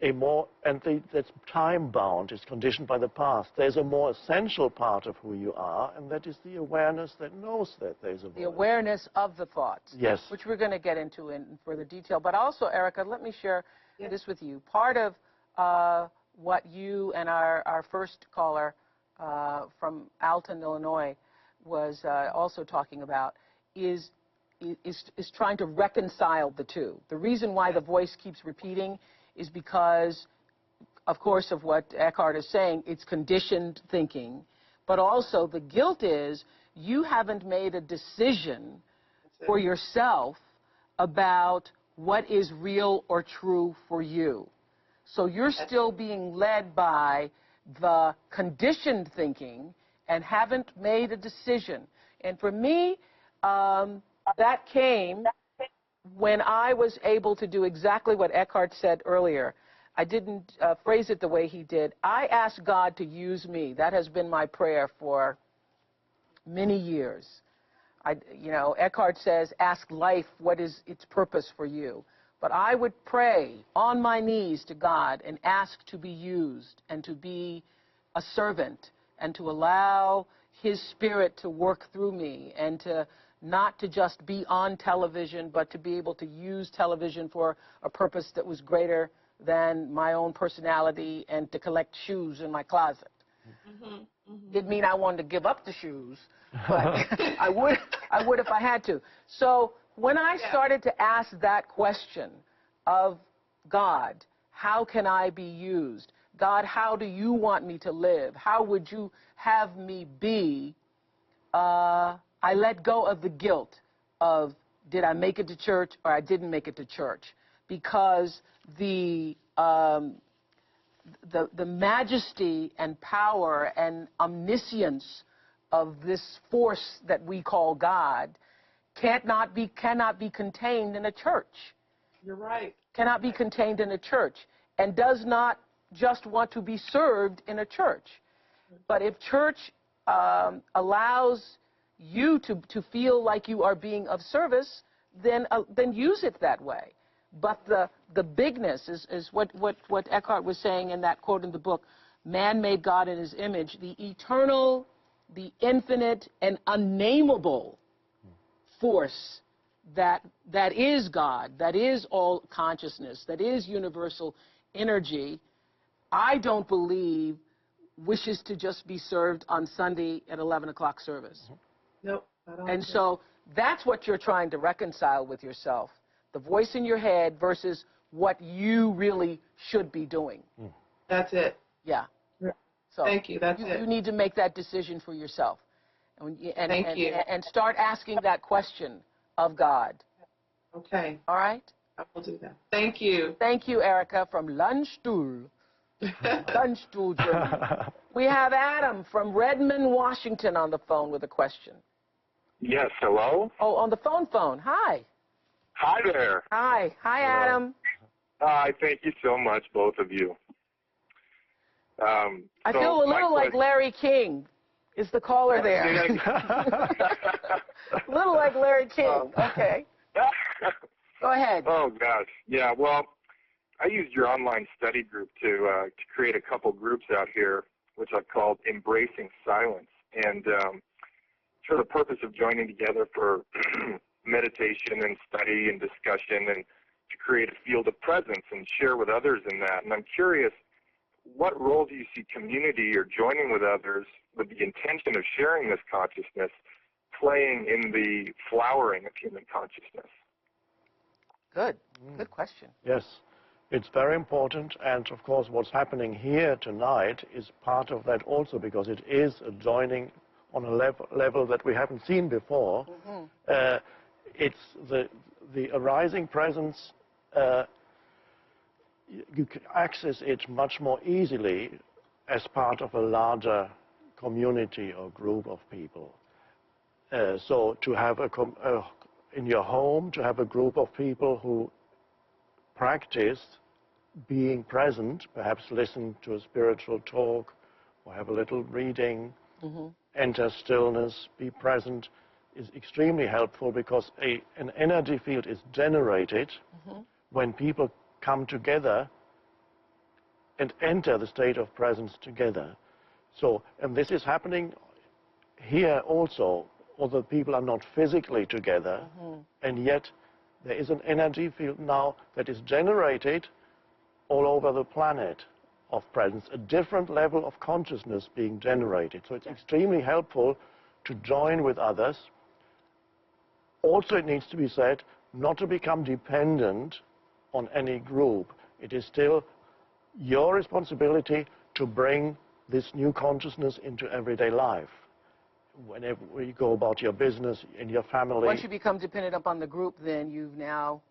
That's time-bound. It's conditioned by the past. There's a more essential part of who you are, and that is the awareness that knows that there's a voice. The awareness of the thoughts. Yes. Which we're going to get into in further detail. But also, Erica, let me share this with you. Part of what you and our first caller from Alton, Illinois, was also talking about is trying to reconcile the two. The reason why the voice keeps repeating is because, of course, of what Eckhardt is saying, it's conditioned thinking, but also the guilt is you haven't made a decision for yourself about what is real or true for you. So you're still being led by the conditioned thinking and haven't made a decision. And for me, that came when I was able to do exactly what Eckhardt said earlier. phrase it the way he did. I ask God to use me. That has been my prayer for many years. Eckhardt says, ask life what is its purpose for you. But I would pray on my knees to God and ask to be used and to be a servant and to allow his spirit to work through me and to not to just be on television, but to be able to use television for a purpose that was greater than my own personality and to collect shoes in my closet. Didn't mean I wanted to give up the shoes, but I would if I had to. So when I started to ask that question of God, how can I be used? God, how do you want me to live? How would you have me be? I let go of the guilt of did I make it to church or I didn't make it to church, because the majesty and power and omniscience of this force that we call God cannot be contained in a church. You're right. Cannot be contained in a church, and does not just want to be served in a church. But if church allows you to feel like you are being of service, then use it that way. But the bigness is what Eckhardt was saying in that quote in the book, man made God in his image, the eternal, the infinite, and unnameable force that is God, that is all consciousness, that is universal energy, I don't believe wishes to just be served on Sunday at 11 o'clock service. Nope. I don't. And so that's what you're trying to reconcile with yourself, the voice in your head versus what you really should be doing. That's it. Yeah. So Thank you. That's it. You need to make that decision for yourself. Thank you. And start asking that question of God. Okay. All right? I will do that. Thank you. Thank you, Erica, from Landstuhl. Landstuhl, Germany. We have Adam from Redmond, Washington on the phone with a question. Yes, hello? Oh, on the phone. Hi. Hi there. Hi, Adam. Hi, thank you so much, both of you. I feel a little like Larry King. Is the caller there? A little like Larry King. Okay. Go ahead. Oh, gosh. Yeah, well, I used your online study group to create a couple groups out here, which I've called Embracing Silence. And for the purpose of joining together for meditation and study and discussion and to create a field of presence and share with others in that. And I'm curious, what role do you see community or joining with others with the intention of sharing this consciousness playing in the flowering of human consciousness? Good question. Yes, it's very important, and of course what's happening here tonight is part of that also, because it is a joining on a level that we haven't seen before. It's the arising presence, you can access it much more easily as part of a larger community or group of people. So to have in your home, to have a group of people who practice being present, perhaps listen to a spiritual talk or have a little reading, enter stillness, be present, is extremely helpful, because an energy field is generated when people come together and enter the state of presence together. So, and this is happening here also, although people are not physically together, and yet there is an energy field now that is generated all over the planet of presence, a different level of consciousness being generated. So it's extremely helpful to join with others. Also, it needs to be said, not to become dependent on any group. It is still your responsibility to bring this new consciousness into everyday life. Whenever you go about your business, in your family. Once you become dependent upon the group, then you've now...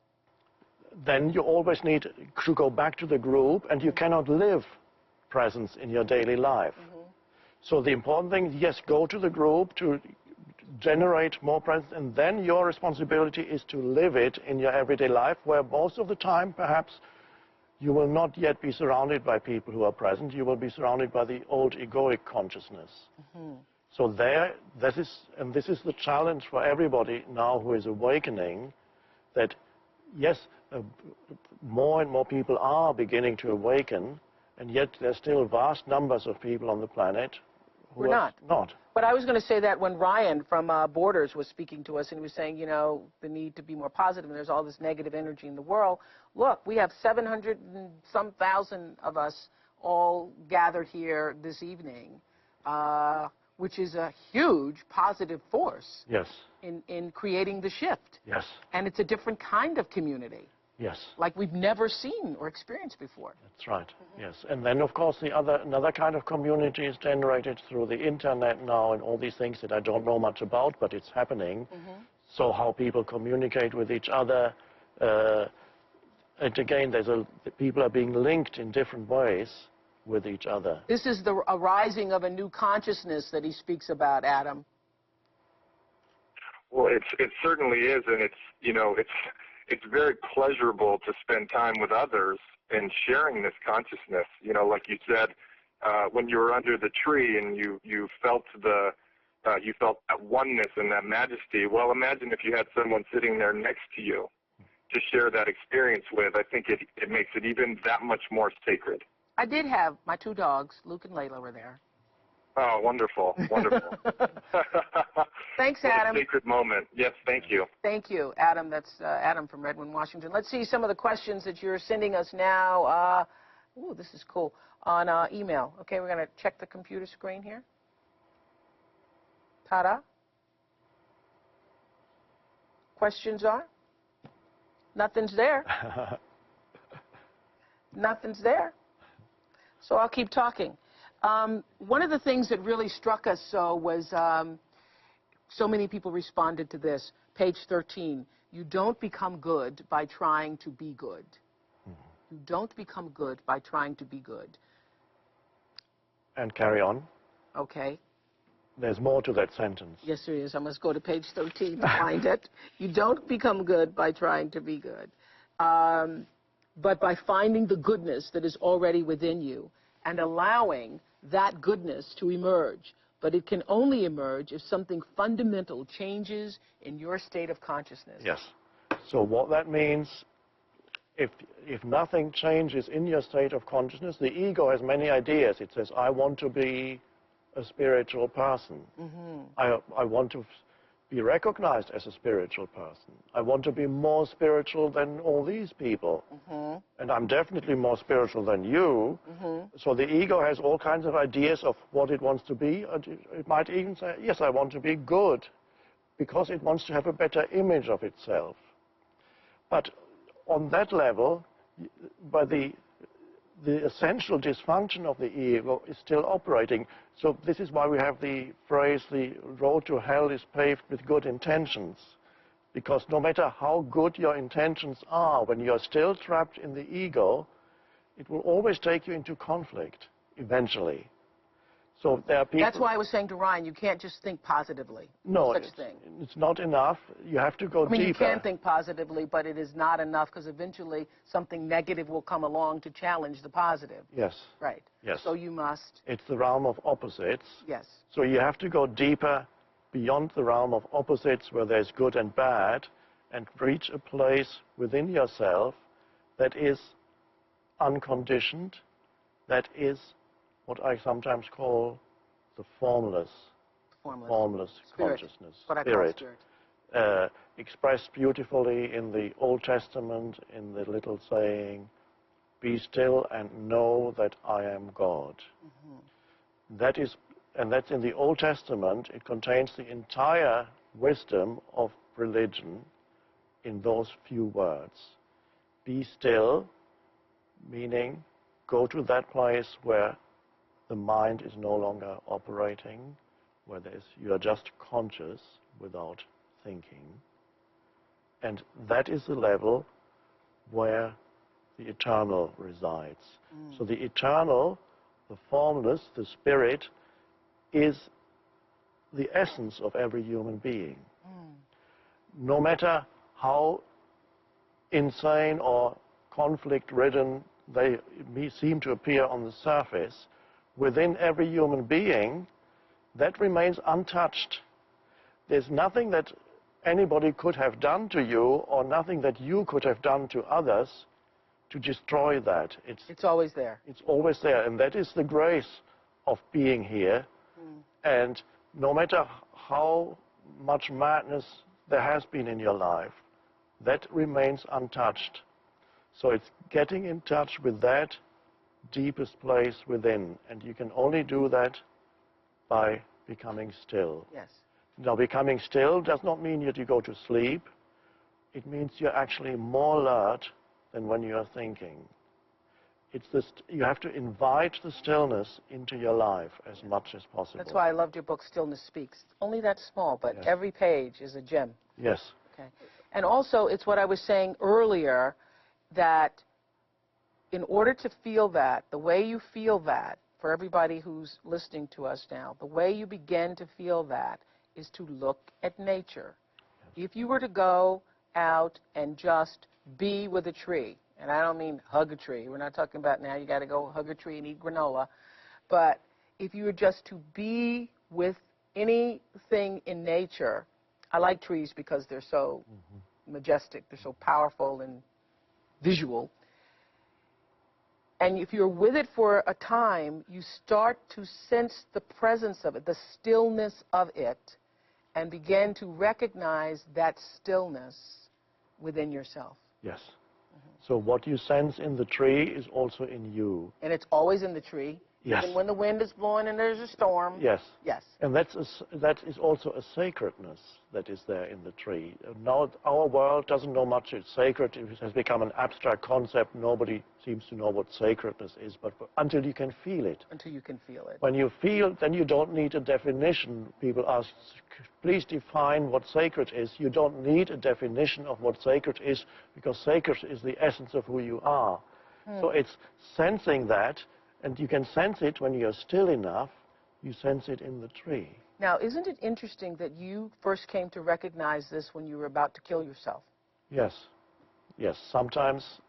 Then you always need to go back to the group, and you cannot live presence in your daily life. So the important thing is, yes, go to the group to generate more presence, and then your responsibility is to live it in your everyday life, where most of the time, perhaps, you will not yet be surrounded by people who are present. You will be surrounded by the old egoic consciousness. So this is the challenge for everybody now who is awakening, that yes, more and more people are beginning to awaken, and yet there's still vast numbers of people on the planet who are not. But I was going to say that when Ryan from Borders was speaking to us, and he was saying, you know, the need to be more positive, and there's all this negative energy in the world. Look, we have 700 and some thousand of us all gathered here this evening, which is a huge positive force. Yes. In creating the shift. Yes. And it's a different kind of community. Yes. Like we've never seen or experienced before. That's right. Yes. And then, of course, another kind of community is generated through the internet now and all these things that I don't know much about, but it's happening. So how people communicate with each other. And again, people are being linked in different ways with each other. This is the arising of a new consciousness that he speaks about, Adam. Well, it certainly is, and it's very pleasurable to spend time with others and sharing this consciousness. You know, like you said, when you were under the tree and you felt that oneness and that majesty. Well, imagine if you had someone sitting there next to you to share that experience with. I think it makes it even that much more sacred. I did have my two dogs, Luke and Layla, were there. Oh, wonderful, wonderful. Thanks, Adam. What a sacred moment. Yes, thank you. Thank you, Adam. That's Adam from Redmond, Washington. Let's see some of the questions that you're sending us now. Ooh, this is cool. On email. Okay, we're going to check the computer screen here. Ta-da. Questions are? Nothing's there. Nothing's there. So I'll keep talking. One of the things that really struck us was so many people responded to this. Page 13. You don't become good by trying to be good. You don't become good by trying to be good. And carry on. Okay. There's more to that sentence. Yes, there is. I must go to page 13 to find it. You don't become good by trying to be good, but by finding the goodness that is already within you and allowing that goodness to emerge. But it can only emerge if something fundamental changes in your state of consciousness. Yes. So what that means, if nothing changes in your state of consciousness, the ego has many ideas. It says, I want to be a spiritual person. I want to be recognized as a spiritual person. I want to be more spiritual than all these people. And I'm definitely more spiritual than you. So the ego has all kinds of ideas of what it wants to be. It might even say, yes, I want to be good, because it wants to have a better image of itself. But on that level, by the essential dysfunction of the ego is still operating. So this is why we have the phrase, the road to hell is paved with good intentions. Because no matter how good your intentions are, when you're still trapped in the ego, it will always take you into conflict, eventually. So there are people... That's why I was saying to Ryan, you can't just think positively. No, such thing. It's not enough. You have to go deeper. You can think positively, but it is not enough, because eventually something negative will come along to challenge the positive. Yes. Right. Yes. So you must... It's the realm of opposites. Yes. So you have to go deeper beyond the realm of opposites where there's good and bad, and reach a place within yourself that is unconditioned, that is what I sometimes call the formless consciousness, what I call spirit. Expressed beautifully in the Old Testament in the little saying, be still and know that I am God. That is, and that's in the Old Testament. It contains the entire wisdom of religion in those few words. Be still, meaning go to that place where the mind is no longer operating, where you are just conscious without thinking. And that is the level where the eternal resides. So the eternal, the formless, the spirit, is the essence of every human being. No matter how insane or conflict-ridden they seem to appear on the surface, within every human being, that remains untouched. There's nothing that anybody could have done to you or nothing that you could have done to others to destroy that. It's always there. It's always there, and that is the grace of being here. And no matter how much madness there has been in your life, that remains untouched. So it's getting in touch with that deepest place within, and you can only do that by becoming still. Yes. Now, becoming still does not mean that you go to sleep. It means you're actually more alert than when you are thinking. It's this, you have to invite the stillness into your life as much as possible. That's why I loved your book, Stillness Speaks. Only that small, but Yes. every page is a gem. Yes. Okay. And also, it's what I was saying earlier, that in order to feel that, the way you feel that, for everybody who's listening to us now, the way you begin to feel that is to look at nature. Yes. If you were to go out and just be with a tree, and I don't mean hug a tree. We're not talking about now you got to go hug a tree and eat granola. But if you were just to be with anything in nature, I like trees because they're so majestic, they're so powerful and visual. And if you're with it for a time, you start to sense the presence of it, the stillness of it, and begin to recognize that stillness within yourself. Yes. So what you sense in the tree is also in you. And it's always in the tree. Yes. Even when the wind is blowing and there's a storm. Yes. Yes. And that is also a sacredness that is there in the tree. Now our world doesn't know much it's sacred. It has become an abstract concept. Nobody seems to know what sacredness is, but until you can feel it. Until you can feel it. When you feel, then you don't need a definition. People ask, please define what sacred is. You don't need a definition of what sacred is, because sacred is the essence of who you are. So it's sensing that. And you can sense it when you're still enough. You sense it in the tree. Now, isn't it interesting that you first came to recognize this when you were about to kill yourself? Yes. Yes. Sometimes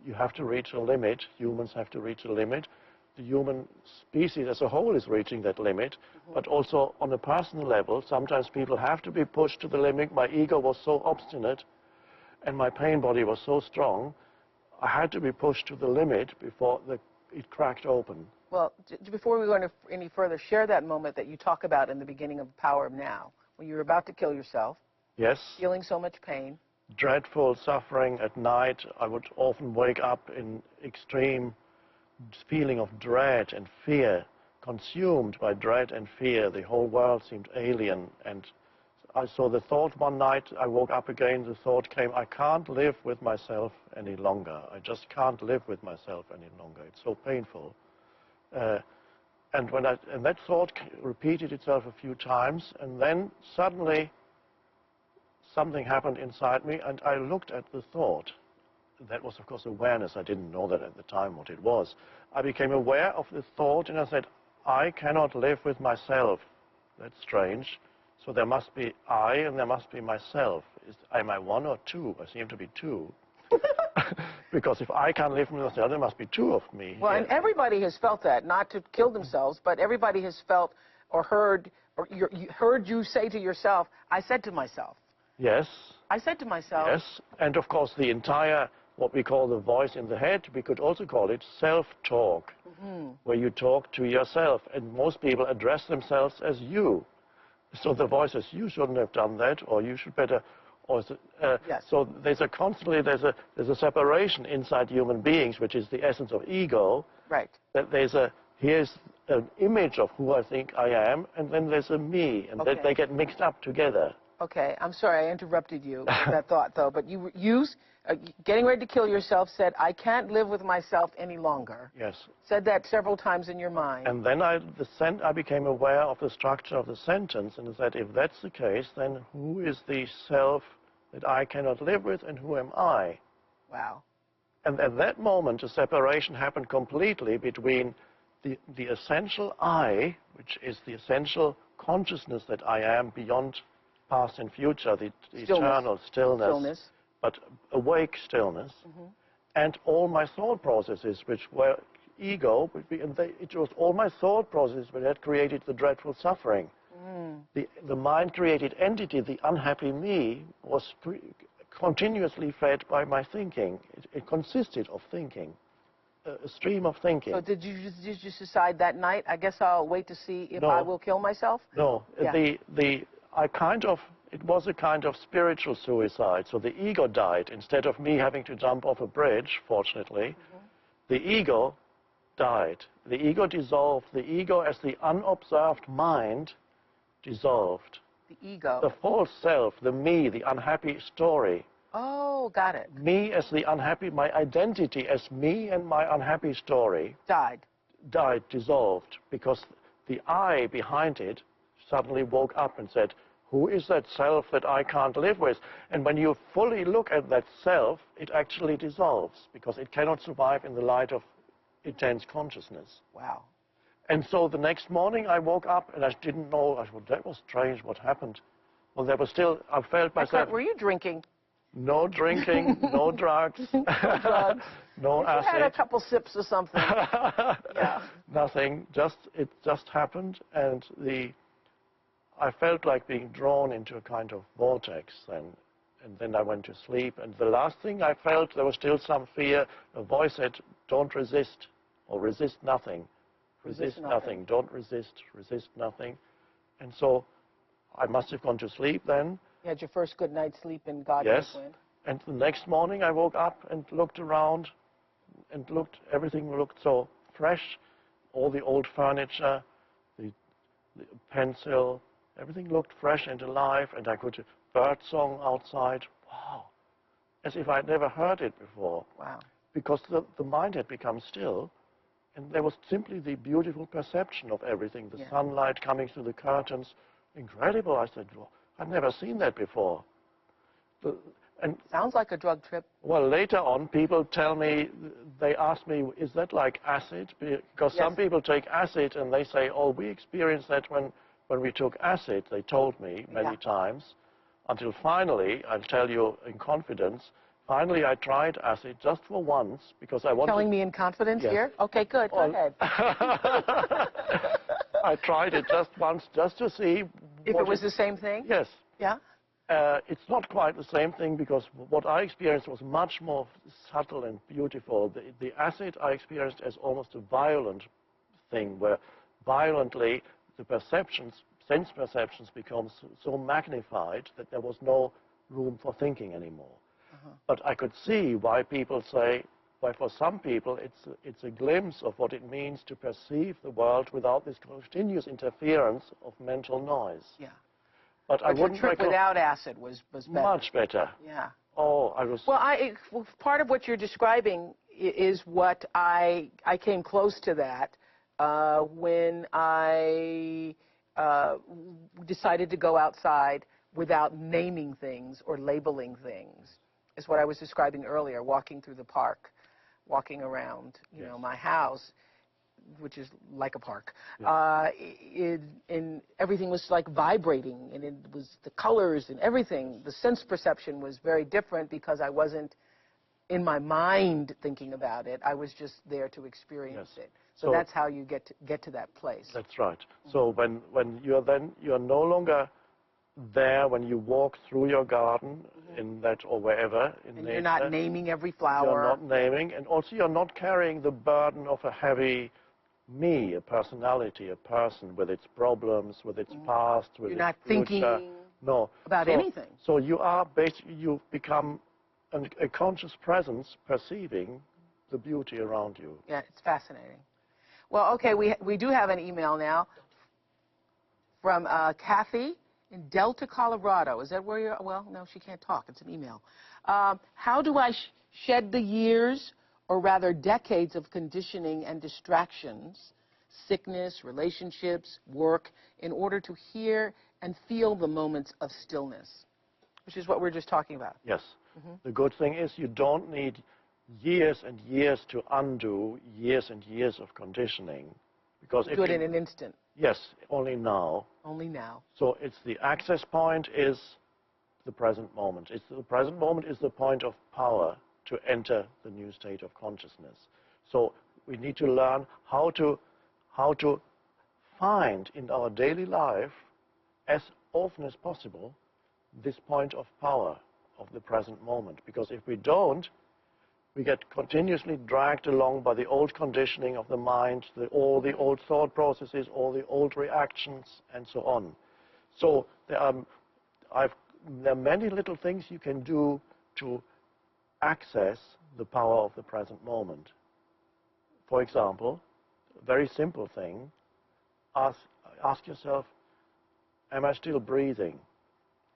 you have to reach a limit. Humans have to reach a limit. The human species as a whole is reaching that limit. But also on a personal level, sometimes people have to be pushed to the limit. My ego was so obstinate and my pain body was so strong, I had to be pushed to the limit before it cracked open. Well, before we go any further, share that moment that you talk about in the beginning of Power of Now, when you were about to kill yourself. Yes. Feeling so much pain. Dreadful suffering at night. I would often wake up in extreme feeling of dread and fear, consumed by dread and fear. The whole world seemed alien. And I saw the thought one night, I woke up again, the thought came, I can't live with myself any longer. I just can't live with myself any longer. It's so painful. And that thought repeated itself a few times, and then suddenly something happened inside me, and I looked at the thought. That was, of course, awareness. I didn't know that at the time what it was. I became aware of the thought, and I said, I cannot live with myself. That's strange. So there must be I and there must be myself. Am I one or two? I seem to be two. Because if I can't live with myself, there must be two of me. Well, and everybody has felt that, not to kill themselves, but everybody has felt or heard, or you heard you say to yourself, I said to myself. Yes. I said to myself. Yes. And of course the entire, what we call the voice in the head, we could also call it self-talk, where you talk to yourself. And most people address themselves as you. So the voice says, you shouldn't have done that, or you should better, or yes. So there's a separation inside human beings, which is the essence of ego. Right. That here's an image of who I think I am, and then there's a me, and Okay. they get mixed up together. Okay, I'm sorry I interrupted you with that thought, though, but you getting ready to kill yourself, said, I can't live with myself any longer. Yes. Said that several times in your mind. And then I became aware of the structure of the sentence, and said, if that's the case, then who is the self that I cannot live with, and who am I? Wow. And at that moment, a separation happened completely between the essential I, which is the essential consciousness that I am beyond past and future, the eternal stillness, but awake stillness, and all my thought processes, which were ego, it was all my thought processes that had created the dreadful suffering. The mind-created entity, the unhappy me, was continuously fed by my thinking. It consisted of thinking, a stream of thinking. So did you just decide that night, I guess I'll wait to see if I will kill myself? No. Yeah. It was a kind of spiritual suicide. So the ego died. Instead of me having to jump off a bridge, fortunately, the ego died. The ego dissolved. The ego as the unobserved mind dissolved. The ego. The false self, the me, the unhappy story. Oh, got it. Me as the unhappy, my identity as me and my unhappy story. Died, dissolved, because the I behind it suddenly woke up and said, who is that self that I can't live with? And when you fully look at that self, it actually dissolves, because it cannot survive in the light of intense consciousness. Wow. And so the next morning I woke up and I didn't know, I thought, that was strange, what happened? Well, there was still, I felt myself. Were you drinking? No drinking, no drugs, no drugs. No acid. You had a couple sips of something. Yeah. Nothing, it just happened, and I felt like being drawn into a kind of vortex then. And then I went to sleep, and the last thing I felt, there was still some fear. A voice said, don't resist, or resist nothing. Resist nothing. Don't resist nothing. And so I must have gone to sleep then. You had your first good night's sleep in God's Yes. wind. And the next morning I woke up and looked around and everything looked so fresh. All the old furniture, the pencil, everything looked fresh and alive, and I could bird song outside. Wow. As if I'd never heard it before. Wow. Because the mind had become still. And there was simply the beautiful perception of everything, the sunlight coming through the curtains. Incredible. I said, well, I've never seen that before. Sounds like a drug trip. Well, later on, people tell me, they ask me, is that like acid? Because some people take acid and they say, oh, we experienced that when we took acid, they told me many times. Until finally, I'll tell you in confidence, finally, I tried acid just for once because I wanted... Telling me in confidence here? Okay, good. Go ahead. I tried it just once just to see... If it was the same thing? Yes. Yeah? It's not quite the same thing because what I experienced was much more subtle and beautiful. The acid I experienced as almost a violent thing where violently the sense perceptions become so magnified that there was no room for thinking anymore. But I could see why people say, why for some people it's a glimpse of what it means to perceive the world without this continuous interference of mental noise. Yeah. But I your wouldn't trip without acid was better. Much better. Yeah. Oh, I was... Well, part of what you're describing is what I came close to that when I decided to go outside without naming things or labeling things. Is what I was describing earlier, walking through the park, walking around, you know, my house, which is like a park. And everything was like vibrating, and it was the colors and everything. The sense perception was very different because I wasn't in my mind thinking about it. I was just there to experience it. So that's how you get to that place. That's right. So when you're no longer there when you walk through your garden in that or wherever in nature. You're not naming every flower. You're not naming, and also you're not carrying the burden of a heavy me, a personality, a person with its problems, with its past, with its future. You're not thinking about anything. So you are basically, you've become a conscious presence perceiving the beauty around you. Yeah, it's fascinating. Well, okay, we do have an email now from Kathy in Delta, Colorado. Is that where you're? Well, no, she can't talk. It's an email. How do I shed the years, or rather decades, of conditioning and distractions, sickness, relationships, work, in order to hear and feel the moments of stillness, which is what we're just talking about? Yes. The good thing is you don't need years and years to undo years and years of conditioning. Because do it in an instant. Yes, only now. Only now. So it's the access point is the present moment. The present moment is the point of power to enter the new state of consciousness. So we need to learn how to find in our daily life, as often as possible, this point of power of the present moment. Because if we don't, we get continuously dragged along by the old conditioning of the mind, all the old thought processes, all the old reactions, and so on. So there are many little things you can do to access the power of the present moment. For example, a very simple thing, ask yourself, am I still breathing?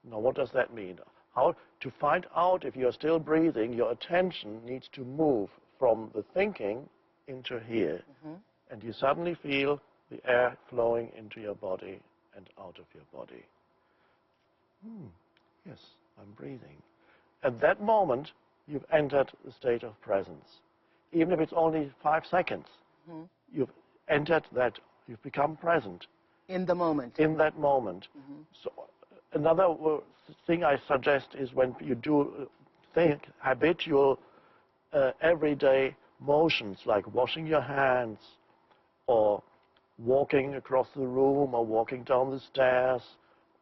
Now, what does that mean? How to find out if you're still breathing, your attention needs to move from the thinking into here. And you suddenly feel the air flowing into your body and out of your body. Yes, I'm breathing. At that moment, you've entered the state of presence. Even if it's only 5 seconds, you've entered that, you've become present. In the moment. In that moment. So another thing I suggest is when you do habitual everyday motions like washing your hands or walking across the room or walking down the stairs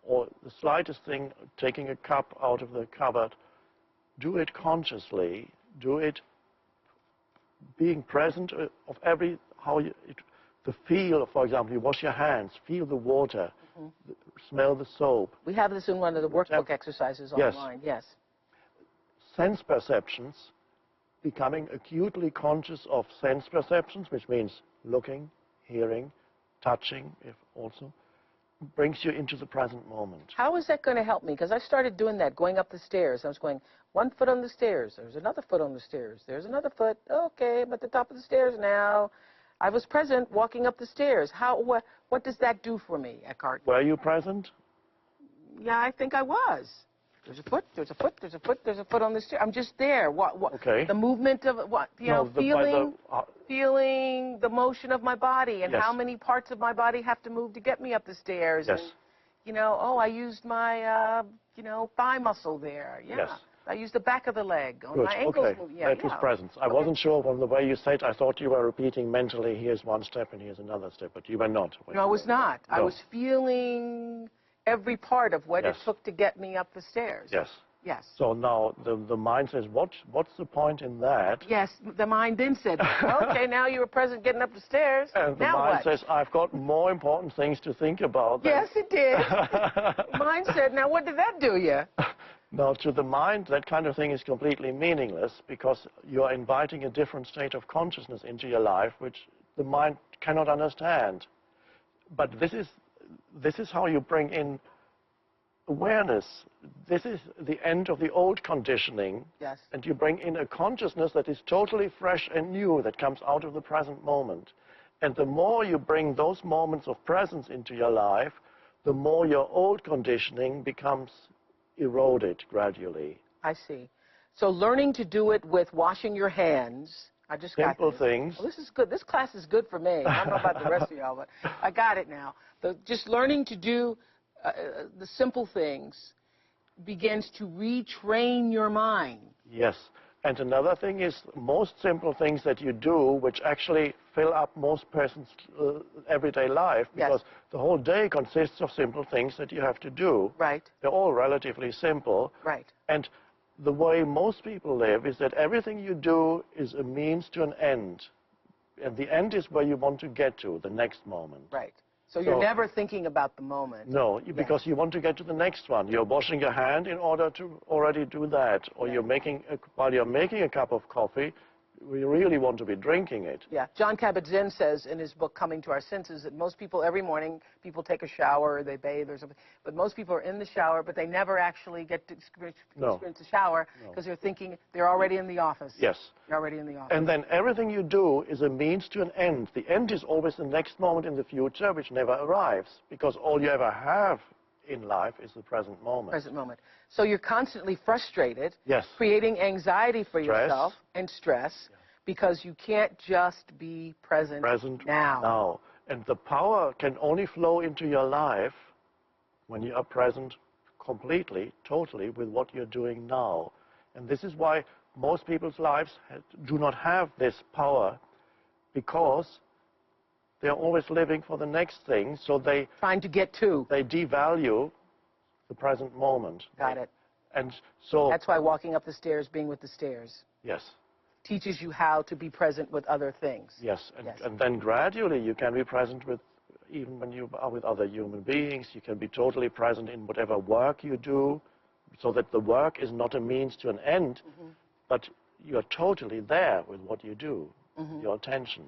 or the slightest thing, taking a cup out of the cupboard, do it consciously, do it being present of the feel, for example, you wash your hands, feel the water, smell the soap. We have this in one of the workbook exercises online, yes. Sense perceptions, becoming acutely conscious of sense perceptions, which means looking, hearing, touching, if also, brings you into the present moment. How is that going to help me? Because I started doing that, going up the stairs. I was going 1 foot on the stairs. There's another foot on the stairs. There's another foot. Okay, I'm at the top of the stairs now. I was present walking up the stairs. What does that do for me, Eckhart? Were you present? Yeah, I think I was. There's a foot, there's a foot, there's a foot, there's a foot on the stair. I'm just there. Okay. The movement of what? Feeling the motion of my body and how many parts of my body have to move to get me up the stairs. Yes. And, I used my, thigh muscle there. Yeah. Yes. I used the back of the leg. Good. My ankles Okay. move. Yeah, that was presence. I wasn't sure from the way you said. I thought you were repeating mentally, here's one step and here's another step, but you were not. No, I was not. No. I was feeling every part of what it took to get me up the stairs. Yes. Yes. So now the mind says, what's the point in that? Yes, the mind then said, okay, now you were present getting up the stairs. And the now mind what? says, I've got more important things to think about. Yes, it did. Mind said, now what did that do you? Now, to the mind, that kind of thing is completely meaningless because you are inviting a different state of consciousness into your life, which the mind cannot understand. But this is how you bring in awareness. This is the end of the old conditioning. Yes. And you bring in a consciousness that is totally fresh and new, that comes out of the present moment. And the more you bring those moments of presence into your life, the more your old conditioning becomes eroded gradually. I see. So learning to do it with washing your hands. I just got simple this. things. Well, this is good. This class is good for me. I don't know about the rest of y'all, but I got it now. Just learning to do the simple things begins to retrain your mind. Yes. And another thing is most simple things that you do, which actually fill up most persons' everyday life, because the whole day consists of simple things that you have to do. Right. They're all relatively simple. Right. And the way most people live is that everything you do is a means to an end. And the end is where you want to get to, the next moment. Right. So you're never thinking about the moment. No, because you want to get to the next one. You're washing your hand in order to already do that. Or you're while you're making a cup of coffee, we really want to be drinking it. Yeah. John Kabat-Zinn says in his book, Coming to Our Senses, that most people, every morning, people take a shower, or they bathe or something, but most people are in the shower, but they never actually get to experience the shower because they're thinking they're already in the office. Yes. They're already in the office. And then everything you do is a means to an end. The end is always the next moment in the future, which never arrives, because all you ever have in life is the present moment. Present moment. So you're constantly frustrated, yes, creating anxiety for yourself and stress, because you can't just be present now. And the power can only flow into your life when you are present completely, totally with what you're doing now. And this is why most people's lives do not have this power because they're always living for the next thing, so they Trying to get to. they devalue the present moment. Got it. And so That's why walking up the stairs, being with the stairs, yes, teaches you how to be present with other things. yes, Yes. and then gradually you can be present with, even when you are with other human beings, you can be totally present in whatever work you do, so that the work is not a means to an end, but you're totally there with what you do, your attention.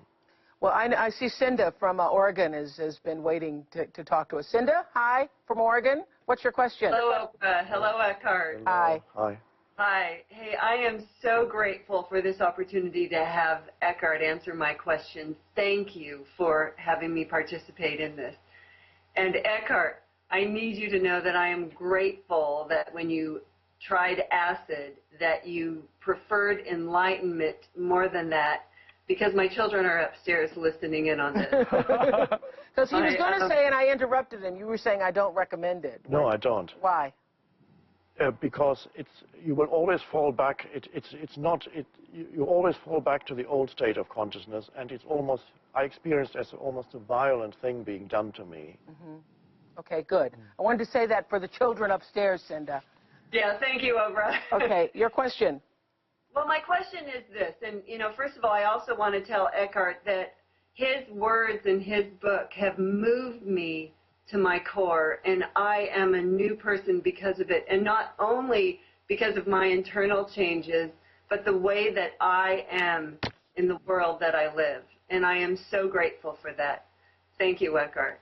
Well, I see Cinda from Oregon has been waiting to talk to us. Cinda, hi, from Oregon. What's your question? Hello, hello, Eckhardt. Hi. Hi. Hi. Hey, I am so grateful for this opportunity to have Eckhardt answer my questions. Thank you for having me participate in this. And Eckhardt, I need you to know that I am grateful that when you tried acid, that you preferred enlightenment more than that, because my children are upstairs listening in on this. Because he was going to say, and I interrupted him, you were saying I don't recommend it. No, I don't. Why? Because you will always fall back. You always fall back to the old state of consciousness, and it's almost, I experienced as almost a violent thing being done to me. Okay, good. I wanted to say that for the children upstairs, Cinda. Yeah, thank you, Oprah. Okay, your question. Well, my question is this, and, first of all, I also want to tell Eckhardt that his words in his book have moved me to my core, and I am a new person because of it, and not only because of my internal changes, but the way that I am in the world that I live, and I am so grateful for that. Thank you, Eckhardt.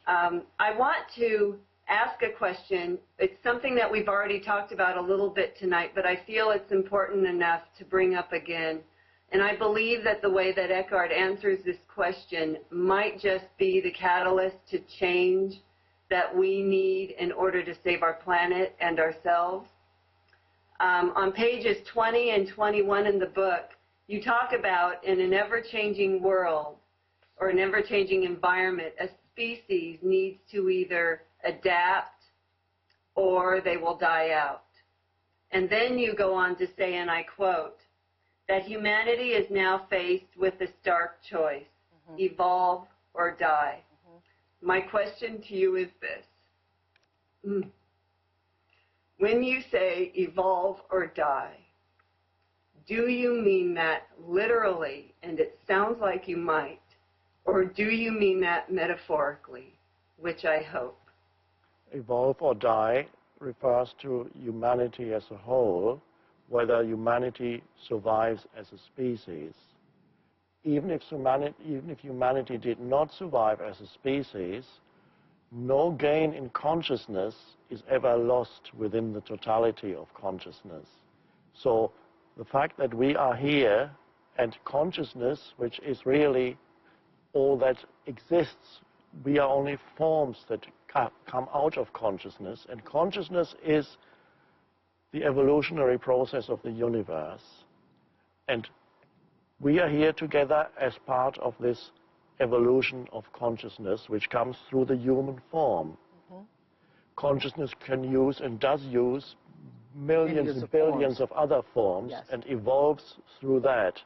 I want to ask a question. It's something that we've already talked about a little bit tonight, but I feel it's important enough to bring up again. And I believe that the way that Eckhardt answers this question might just be the catalyst to change that we need in order to save our planet and ourselves. On pages 20 and 21 in the book, you talk about in an ever-changing world or an ever-changing environment, a species needs to either adapt or they will die out. And then you go on to say, and I quote, that humanity is now faced with a stark choice, evolve or die. My question to you is this. When you say evolve or die, do you mean that literally, and it sounds like you might, or do you mean that metaphorically, which I hope? Evolve or die refers to humanity as a whole, whether humanity survives as a species. Even if humanity did not survive as a species, no gain in consciousness is ever lost within the totality of consciousness. So the fact that we are here and consciousness, which is really all that exists, we are only forms that come out of consciousness, and consciousness is the evolutionary process of the universe. And we are here together as part of this evolution of consciousness, which comes through the human form. Consciousness can use and does use millions and billions of other forms, and evolves through that.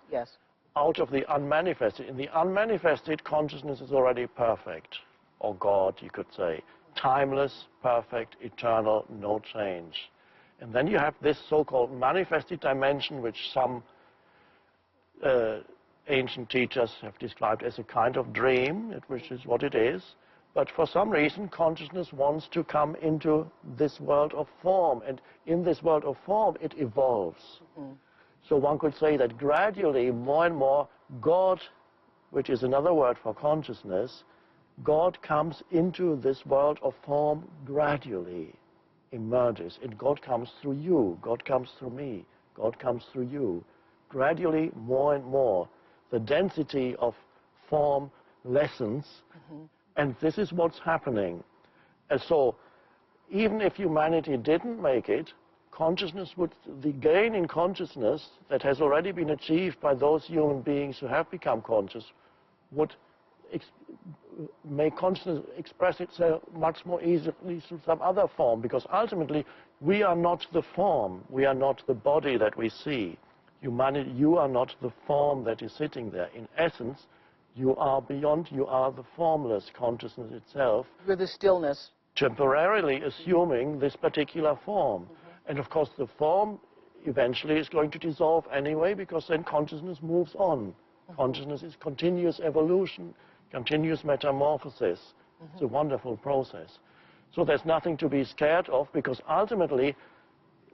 Out of the unmanifested. In the unmanifested, consciousness is already perfect, or God, you could say. Timeless, perfect, eternal, no change. And then you have this so-called manifested dimension, which some ancient teachers have described as a kind of dream, which is what it is. But for some reason, consciousness wants to come into this world of form. And in this world of form, it evolves. So one could say that gradually, more and more, God, which is another word for consciousness, God comes into this world of form gradually, emerges. And God comes through you. God comes through me. God comes through you. Gradually, more and more, the density of form lessens. And this is what's happening. And so, even if humanity didn't make it, the gain in consciousness that has already been achieved by those human beings who have become conscious would make consciousness express itself much more easily through some other form, because ultimately we are not the form, we are not the body that we see. Humanity, you are not the form that is sitting there. In essence, you are beyond, you are the formless consciousness itself. You're the stillness. Temporarily assuming this particular form. And of course, the form eventually is going to dissolve anyway, because then consciousness moves on. Consciousness is continuous evolution, continuous metamorphosis. It's a wonderful process. So there's nothing to be scared of, because ultimately,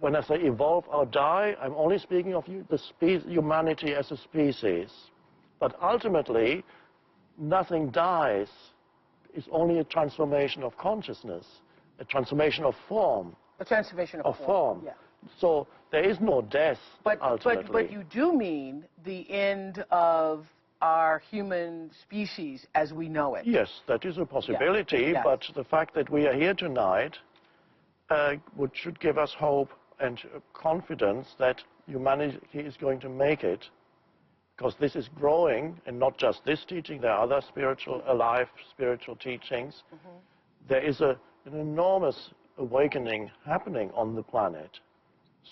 when I say evolve or die, I'm only speaking of humanity as a species. But ultimately, nothing dies. It's only a transformation of consciousness, a transformation of form. A transformation of form. Yeah. So there is no death, ultimately. But you do mean the end of our human species as we know it. Yes, that is a possibility, Yes. but the fact that we are here tonight should give us hope and confidence that humanity is going to make it, because this is growing, and not just this teaching, there are other alive spiritual teachings. There is an enormous awakening happening on the planet.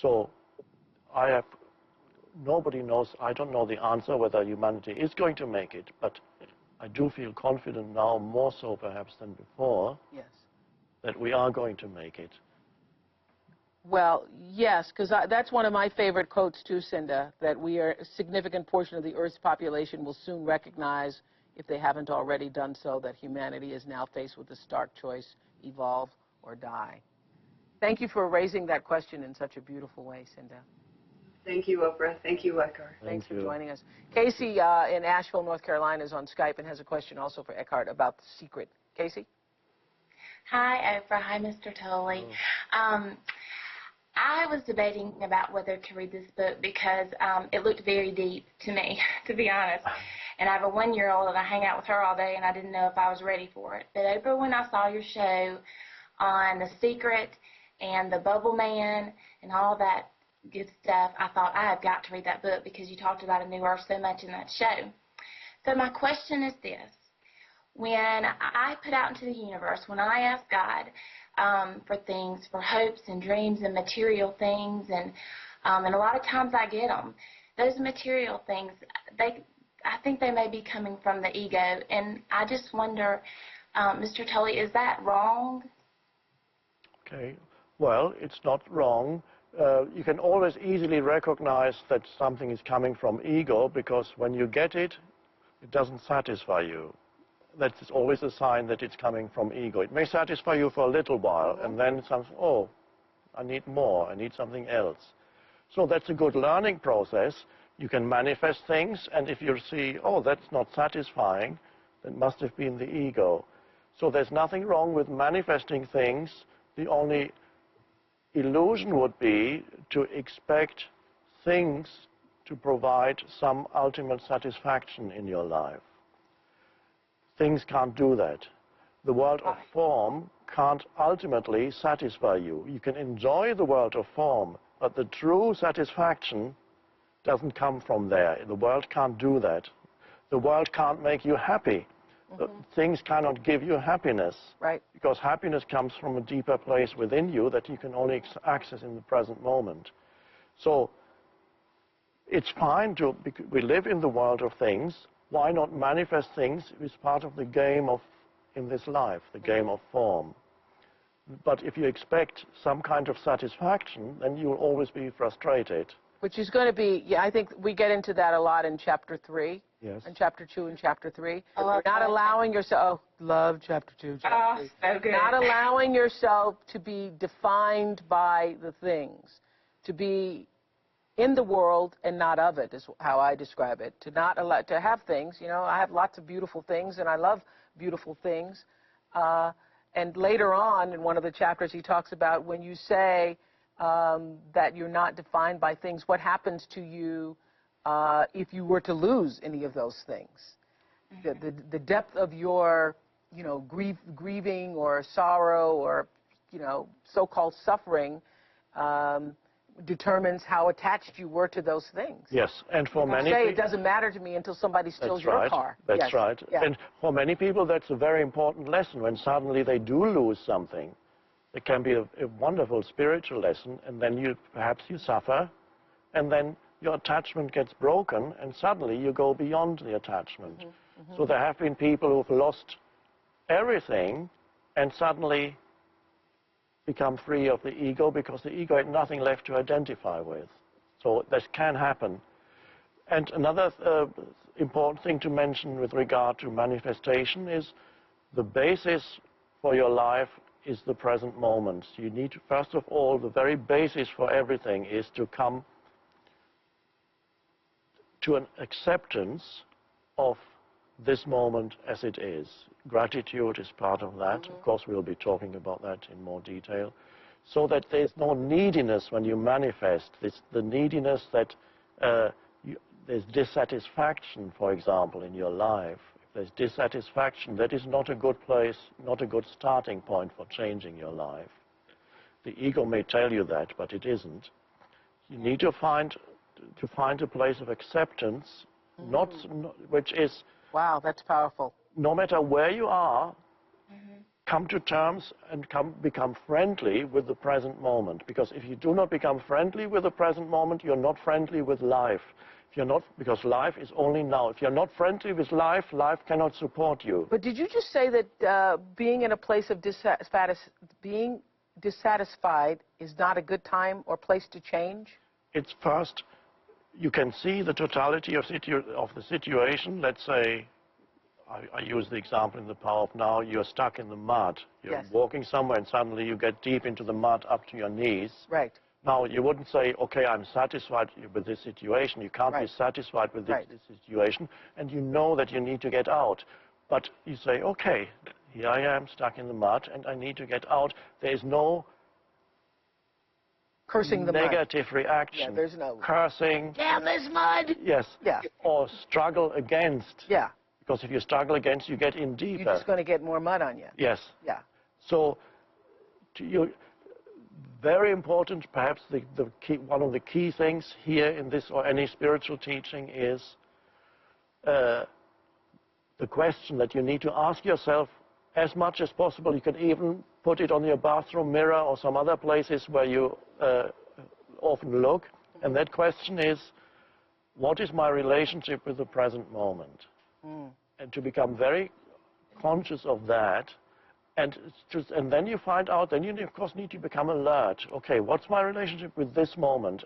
So nobody knows, I don't know the answer whether humanity is going to make it, but I do feel confident now, more so perhaps than before, that we are going to make it. Well, yes, because that's one of my favorite quotes too, Cinda, that a significant portion of the Earth's population will soon recognize, if they haven't already done so, that humanity is now faced with the stark choice, evolve or die. Thank you for raising that question in such a beautiful way, Cinda. Thank you, Oprah. Thank you, Eckhart. Thanks for joining us. Casey in Asheville, North Carolina is on Skype and has a question also for Eckhart about the secret. Casey? Hi, Oprah. Hi, Mr. Tolley. I was debating about whether to read this book because it looked very deep to me, to be honest. And I have a 1-year-old and I hang out with her all day and I didn't know if I was ready for it. But Oprah, when I saw your show on The Secret and The Bubble Man and all that good stuff, I thought I have got to read that book because you talked about a new earth so much in that show. So my question is this. When I put out into the universe, when I ask God for things, for hopes and dreams and material things, and a lot of times I get them, those material things, I think they may be coming from the ego. And I just wonder, Mr. Tolley, is that wrong? Okay. Well, it's not wrong. You can always easily recognize that something is coming from ego, because when you get it, it doesn't satisfy you. That's always a sign that it's coming from ego. It may satisfy you for a little while, and then something, oh, I need more, I need something else. So that's a good learning process. You can manifest things, and if you see, oh, that's not satisfying, then it must have been the ego. So there's nothing wrong with manifesting things. The only illusion would be to expect things to provide some ultimate satisfaction in your life. Things can't do that. The world of form can't ultimately satisfy you. You can enjoy the world of form, but the true satisfaction doesn't come from there. The world can't do that. The world can't make you happy. Things cannot give you happiness. Right. Because happiness comes from a deeper place within you that you can only access in the present moment. So it's fine we live in the world of things. Why not manifest things? It's part of the game in this life, the game of form. But if you expect some kind of satisfaction, then you will always be frustrated. Which is going to be, I think we get into that a lot in Chapter 3. Yes. In Chapter 2 and Chapter 3. You're not allowing yourself, love Chapter 2, Chapter 3. So good. Not allowing yourself to be defined by the things. To be in the world and not of it is how I describe it. To have things, I have lots of beautiful things and I love beautiful things. And later on in one of the chapters he talks about when you say that you're not defined by things, what happens to you if you were to lose any of those things. The depth of your, grieving or sorrow or, so-called suffering determines how attached you were to those things. Yes, and for many people, it doesn't matter to me until somebody steals your car. That's right. Yeah. And for many people, that's a very important lesson. When suddenly they do lose something, it can be a wonderful spiritual lesson, and then perhaps you suffer, and then your attachment gets broken, and suddenly you go beyond the attachment. So there have been people who've lost everything and suddenly become free of the ego because the ego had nothing left to identify with. So this can happen. And another important thing to mention with regard to manifestation is the basis for your life is the present moment. You need to, first of all, the very basis for everything is to come to an acceptance of this moment as it is. Gratitude is part of that. Of course, we'll be talking about that in more detail. So that there's no neediness when you manifest. It's the neediness that there's dissatisfaction, for example, in your life. If there's dissatisfaction, that is not a good place, not a good starting point for changing your life. The ego may tell you that, but it isn't. You need to find a place of acceptance, which is... Wow, that's powerful. No matter where you are, come to terms and become friendly with the present moment. Because if you do not become friendly with the present moment, you're not friendly with life. If you're not, because life is only now. If you're not friendly with life, life cannot support you. But did you just say that being in a place of being dissatisfied is not a good time or place to change? It's first, you can see the totality of the situation. Let's say, I use the example in The Power of Now, you're stuck in the mud. You're walking somewhere and suddenly you get deep into the mud up to your knees. Right. Now, you wouldn't say, okay, I'm satisfied with this situation. You can't be satisfied with this situation, and you know that you need to get out. But you say, okay, here I am stuck in the mud, and I need to get out. There is no cursing the negative reaction. Yeah, there's no cursing. Damn this mud! Yes. Yeah. Or struggle against. Yeah. Because if you struggle against, you get in deeper. You're just going to get more mud on you. Yes. Yeah. So, very important, perhaps one of the key things here in this or any spiritual teaching is the question that you need to ask yourself as much as possible. You can even put it on your bathroom mirror or some other places where you often look. And that question is, what is my relationship with the present moment? And to become very conscious of that. And then you find out, then you of course need to become alert. Okay, what's my relationship with this moment?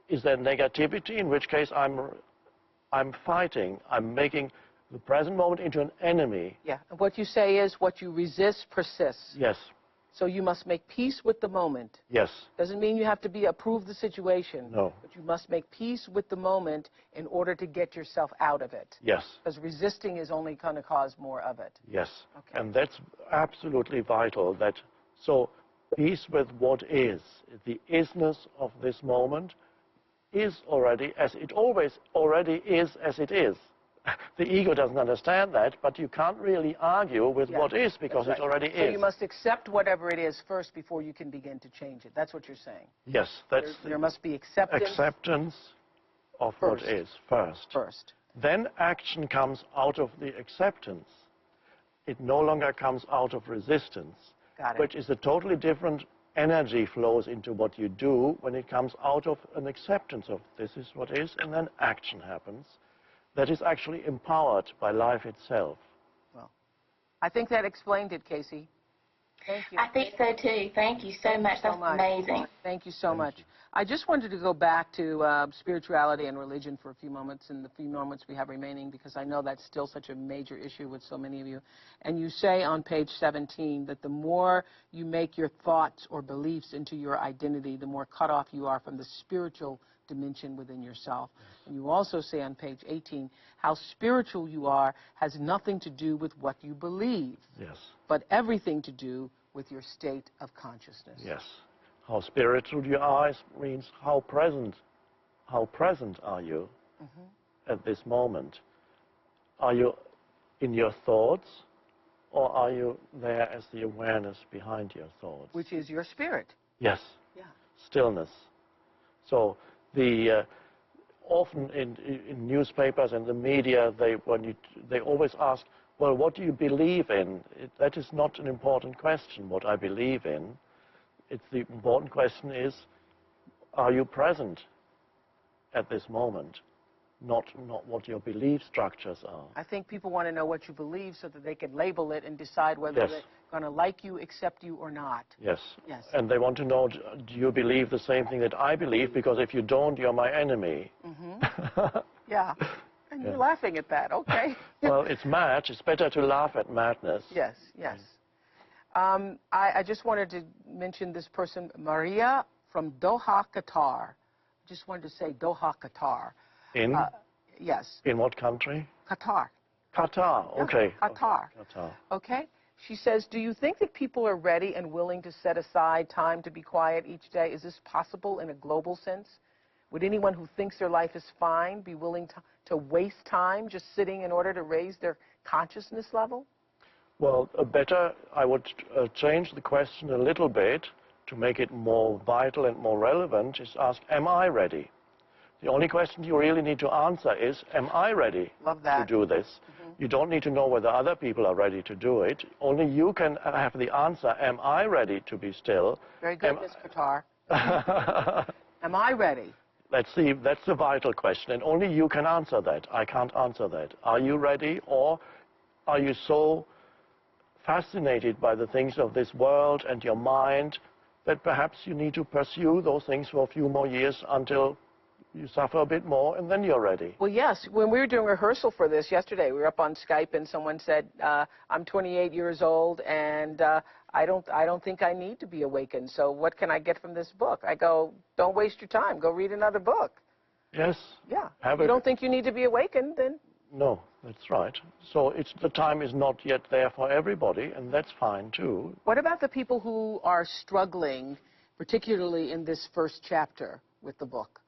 Is there negativity, in which case I'm fighting, I'm making the present moment into an enemy. Yeah, and what you say is what you resist persists. Yes. So you must make peace with the moment. Yes. Doesn't mean you have to approve the situation. No. But you must make peace with the moment in order to get yourself out of it. Yes. Because resisting is only going to cause more of it. Yes. Okay. And that's absolutely vital. So peace with what is. The isness of this moment is already as it already is as it is. The ego doesn't understand that, but you can't really argue with what is because it already is. So you must accept whatever it is first before you can begin to change it. That's what you're saying. Yes. There must be acceptance. Acceptance of what is first. Then action comes out of the acceptance. It no longer comes out of resistance. Got it. Which is a totally different energy flows into what you do when it comes out of an acceptance of this is what is, and then action happens. That is actually empowered by life itself. Well, I think that explained it, Casey. Thank you. I think so, too. Thank you so much. That's amazing. Thank you so much. I just wanted to go back to spirituality and religion for a few moments in the few moments we have remaining, because I know that's still such a major issue with so many of you. And you say on page 17 that the more you make your thoughts or beliefs into your identity, the more cut off you are from the spiritual dimension within yourself. And you also say on page 18 how spiritual you are has nothing to do with what you believe, but everything to do with your state of consciousness. Yes. How spiritual you are means how present are you at this moment? Are you in your thoughts, or are you there as the awareness behind your thoughts? Which is your spirit. Yes. Yeah. Stillness. So often in newspapers and the media, they always ask, well, what do you believe in? That is not an important question, what I believe in. The important question is, are you present at this moment, not what your belief structures are. I think people want to know what you believe so that they can label it and decide whether Yes. they're going to like you, accept you, or not. Yes. Yes. And they want to know, do you believe the same thing that I believe? Because if you don't, you're my enemy. Mm-hmm. Yeah. And you're laughing at that. Okay. Well, it's mad. It's better to laugh at madness. Yes, yes. I just wanted to mention this person, Maria from Doha, Qatar. Just wanted to say Doha, Qatar. In? Yes. In what country? Qatar. Qatar. Okay. Qatar. Okay. Qatar. Okay. She says, do you think that people are ready and willing to set aside time to be quiet each day? Is this possible in a global sense? Would anyone who thinks their life is fine be willing to waste time just sitting in order to raise their consciousness level? Well, I would change the question a little bit to make it more vital and more relevant, is ask, am I ready? The only question you really need to answer is, am I ready to do this? Mm-hmm. You don't need to know whether other people are ready to do it. Only you can have the answer, am I ready to be still? Very good, Ms. Qatar. Am I ready? That's the vital question, and only you can answer that. I can't answer that. Are you ready, or are you so fascinated by the things of this world and your mind that perhaps you need to pursue those things for a few more years until you suffer a bit more, and then you're ready? Well, yes. When we were doing rehearsal for this yesterday, we were up on Skype, and someone said, I'm 28 years old, and I don't think I need to be awakened, so what can I get from this book? I go, don't waste your time. Go read another book. Yes. Yeah. If you don't think you need to be awakened, then... No, that's right. So the time is not yet there for everybody, and that's fine, too. What about the people who are struggling, particularly in this first chapter with the book?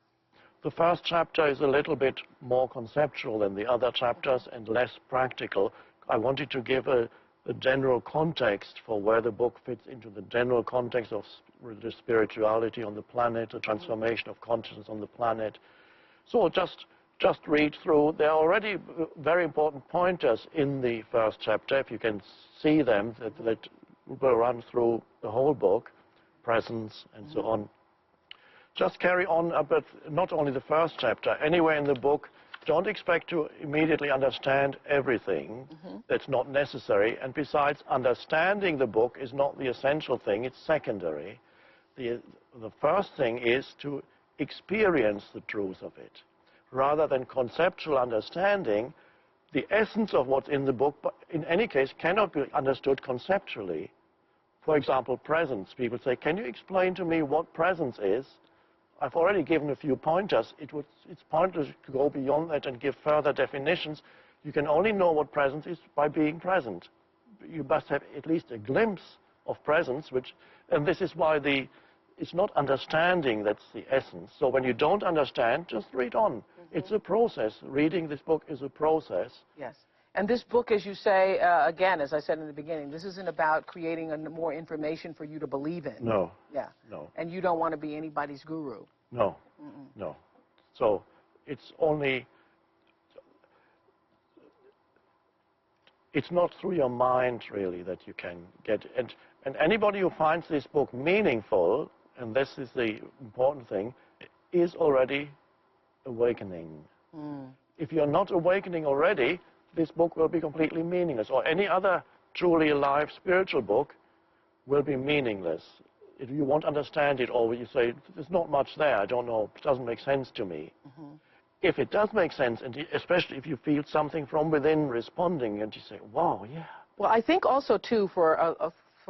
The first chapter is a little bit more conceptual than the other chapters and less practical. I wanted to give a general context for where the book fits into the general context of the spirituality on the planet, the transformation of consciousness on the planet. So just read through. There are already very important pointers in the first chapter, if you can see them, that will run through the whole book, presence and so on. Just carry on, but not only the first chapter. Anywhere in the book, don't expect to immediately understand everything. That's not necessary. And besides, understanding the book is not the essential thing. It's secondary. The first thing is to experience the truth of it. Rather than conceptual understanding, the essence of what's in the book, but in any case, cannot be understood conceptually. For example, presence. People say, can you explain to me what presence is? I've already given a few pointers. It's pointless to go beyond that and give further definitions. You can only know what presence is by being present. You must have at least a glimpse of presence, and this is why it's not understanding that's the essence. So when you don't understand, just read on. It's a process. Reading this book is a process. Yes. And this book, as you say, again, as I said in the beginning, this isn't about creating more information for you to believe in. No. Yeah. No. And you don't want to be anybody's guru. No. No. So it's not through your mind, really, that you can get... And anybody who finds this book meaningful, and this is the important thing, is already awakening. If you're not awakening already, this book will be completely meaningless, or any other truly alive spiritual book will be meaningless. If you won't understand it, or you say, there's not much there, I don't know, it doesn't make sense to me. If it does make sense, and especially if you feel something from within responding, and you say, wow, yeah. Well, I think also, too, for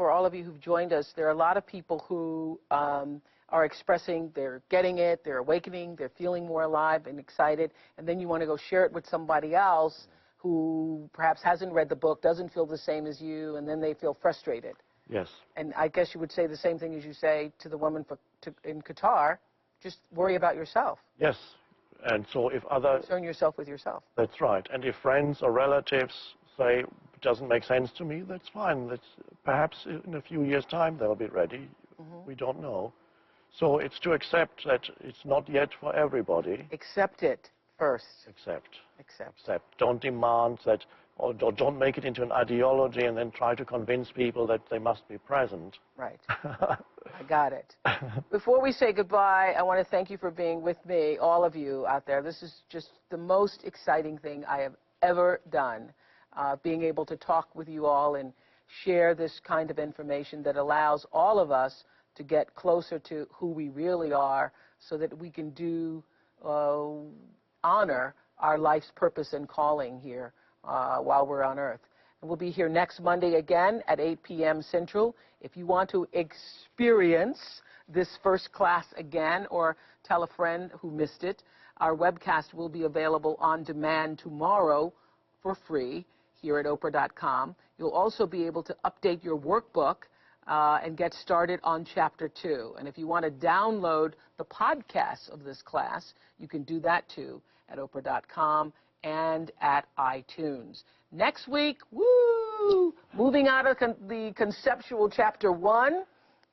all of you who've joined us, there are a lot of people who are expressing they're getting it, they're awakening, they're feeling more alive and excited, and then you want to go share it with somebody else who perhaps hasn't read the book, doesn't feel the same as you, and then they feel frustrated. Yes. And I guess you would say the same thing as you say to the woman in Qatar, just worry about yourself. Yes. And so if others... Concern yourself with yourself. That's right. And if friends or relatives say, it doesn't make sense to me, that's fine. Perhaps in a few years' time they'll be ready. We don't know. So it's to accept that it's not yet for everybody. Accept it first. Accept. Accept. Accept. Don't demand that or don't make it into an ideology and then try to convince people that they must be present. Right. I got it. Before we say goodbye, I want to thank you for being with me, all of you out there. This is just the most exciting thing I have ever done, being able to talk with you all and share this kind of information that allows all of us to get closer to who we really are so that we can do, honor our life's purpose and calling here while we're on Earth. And we'll be here next Monday again at 8 p.m. Central. If you want to experience this first class again or tell a friend who missed it, our webcast will be available on demand tomorrow for free here at oprah.com. You'll also be able to update your workbook and get started on Chapter 2. And if you want to download the podcast of this class, you can do that too at oprah.com and at iTunes. Next week, woo, moving out of the conceptual Chapter 1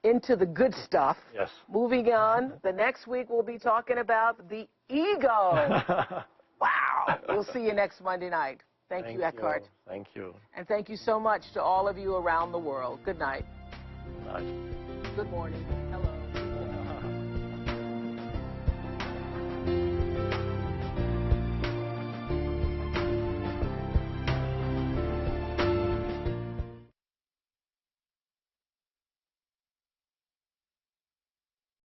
into the good stuff. Yes. Moving on, the next week we'll be talking about the ego. Wow. We'll see you next Monday night. Thank you, Eckhardt. Thank you. And thank you so much to all of you around the world. Good night. Good night. Good morning.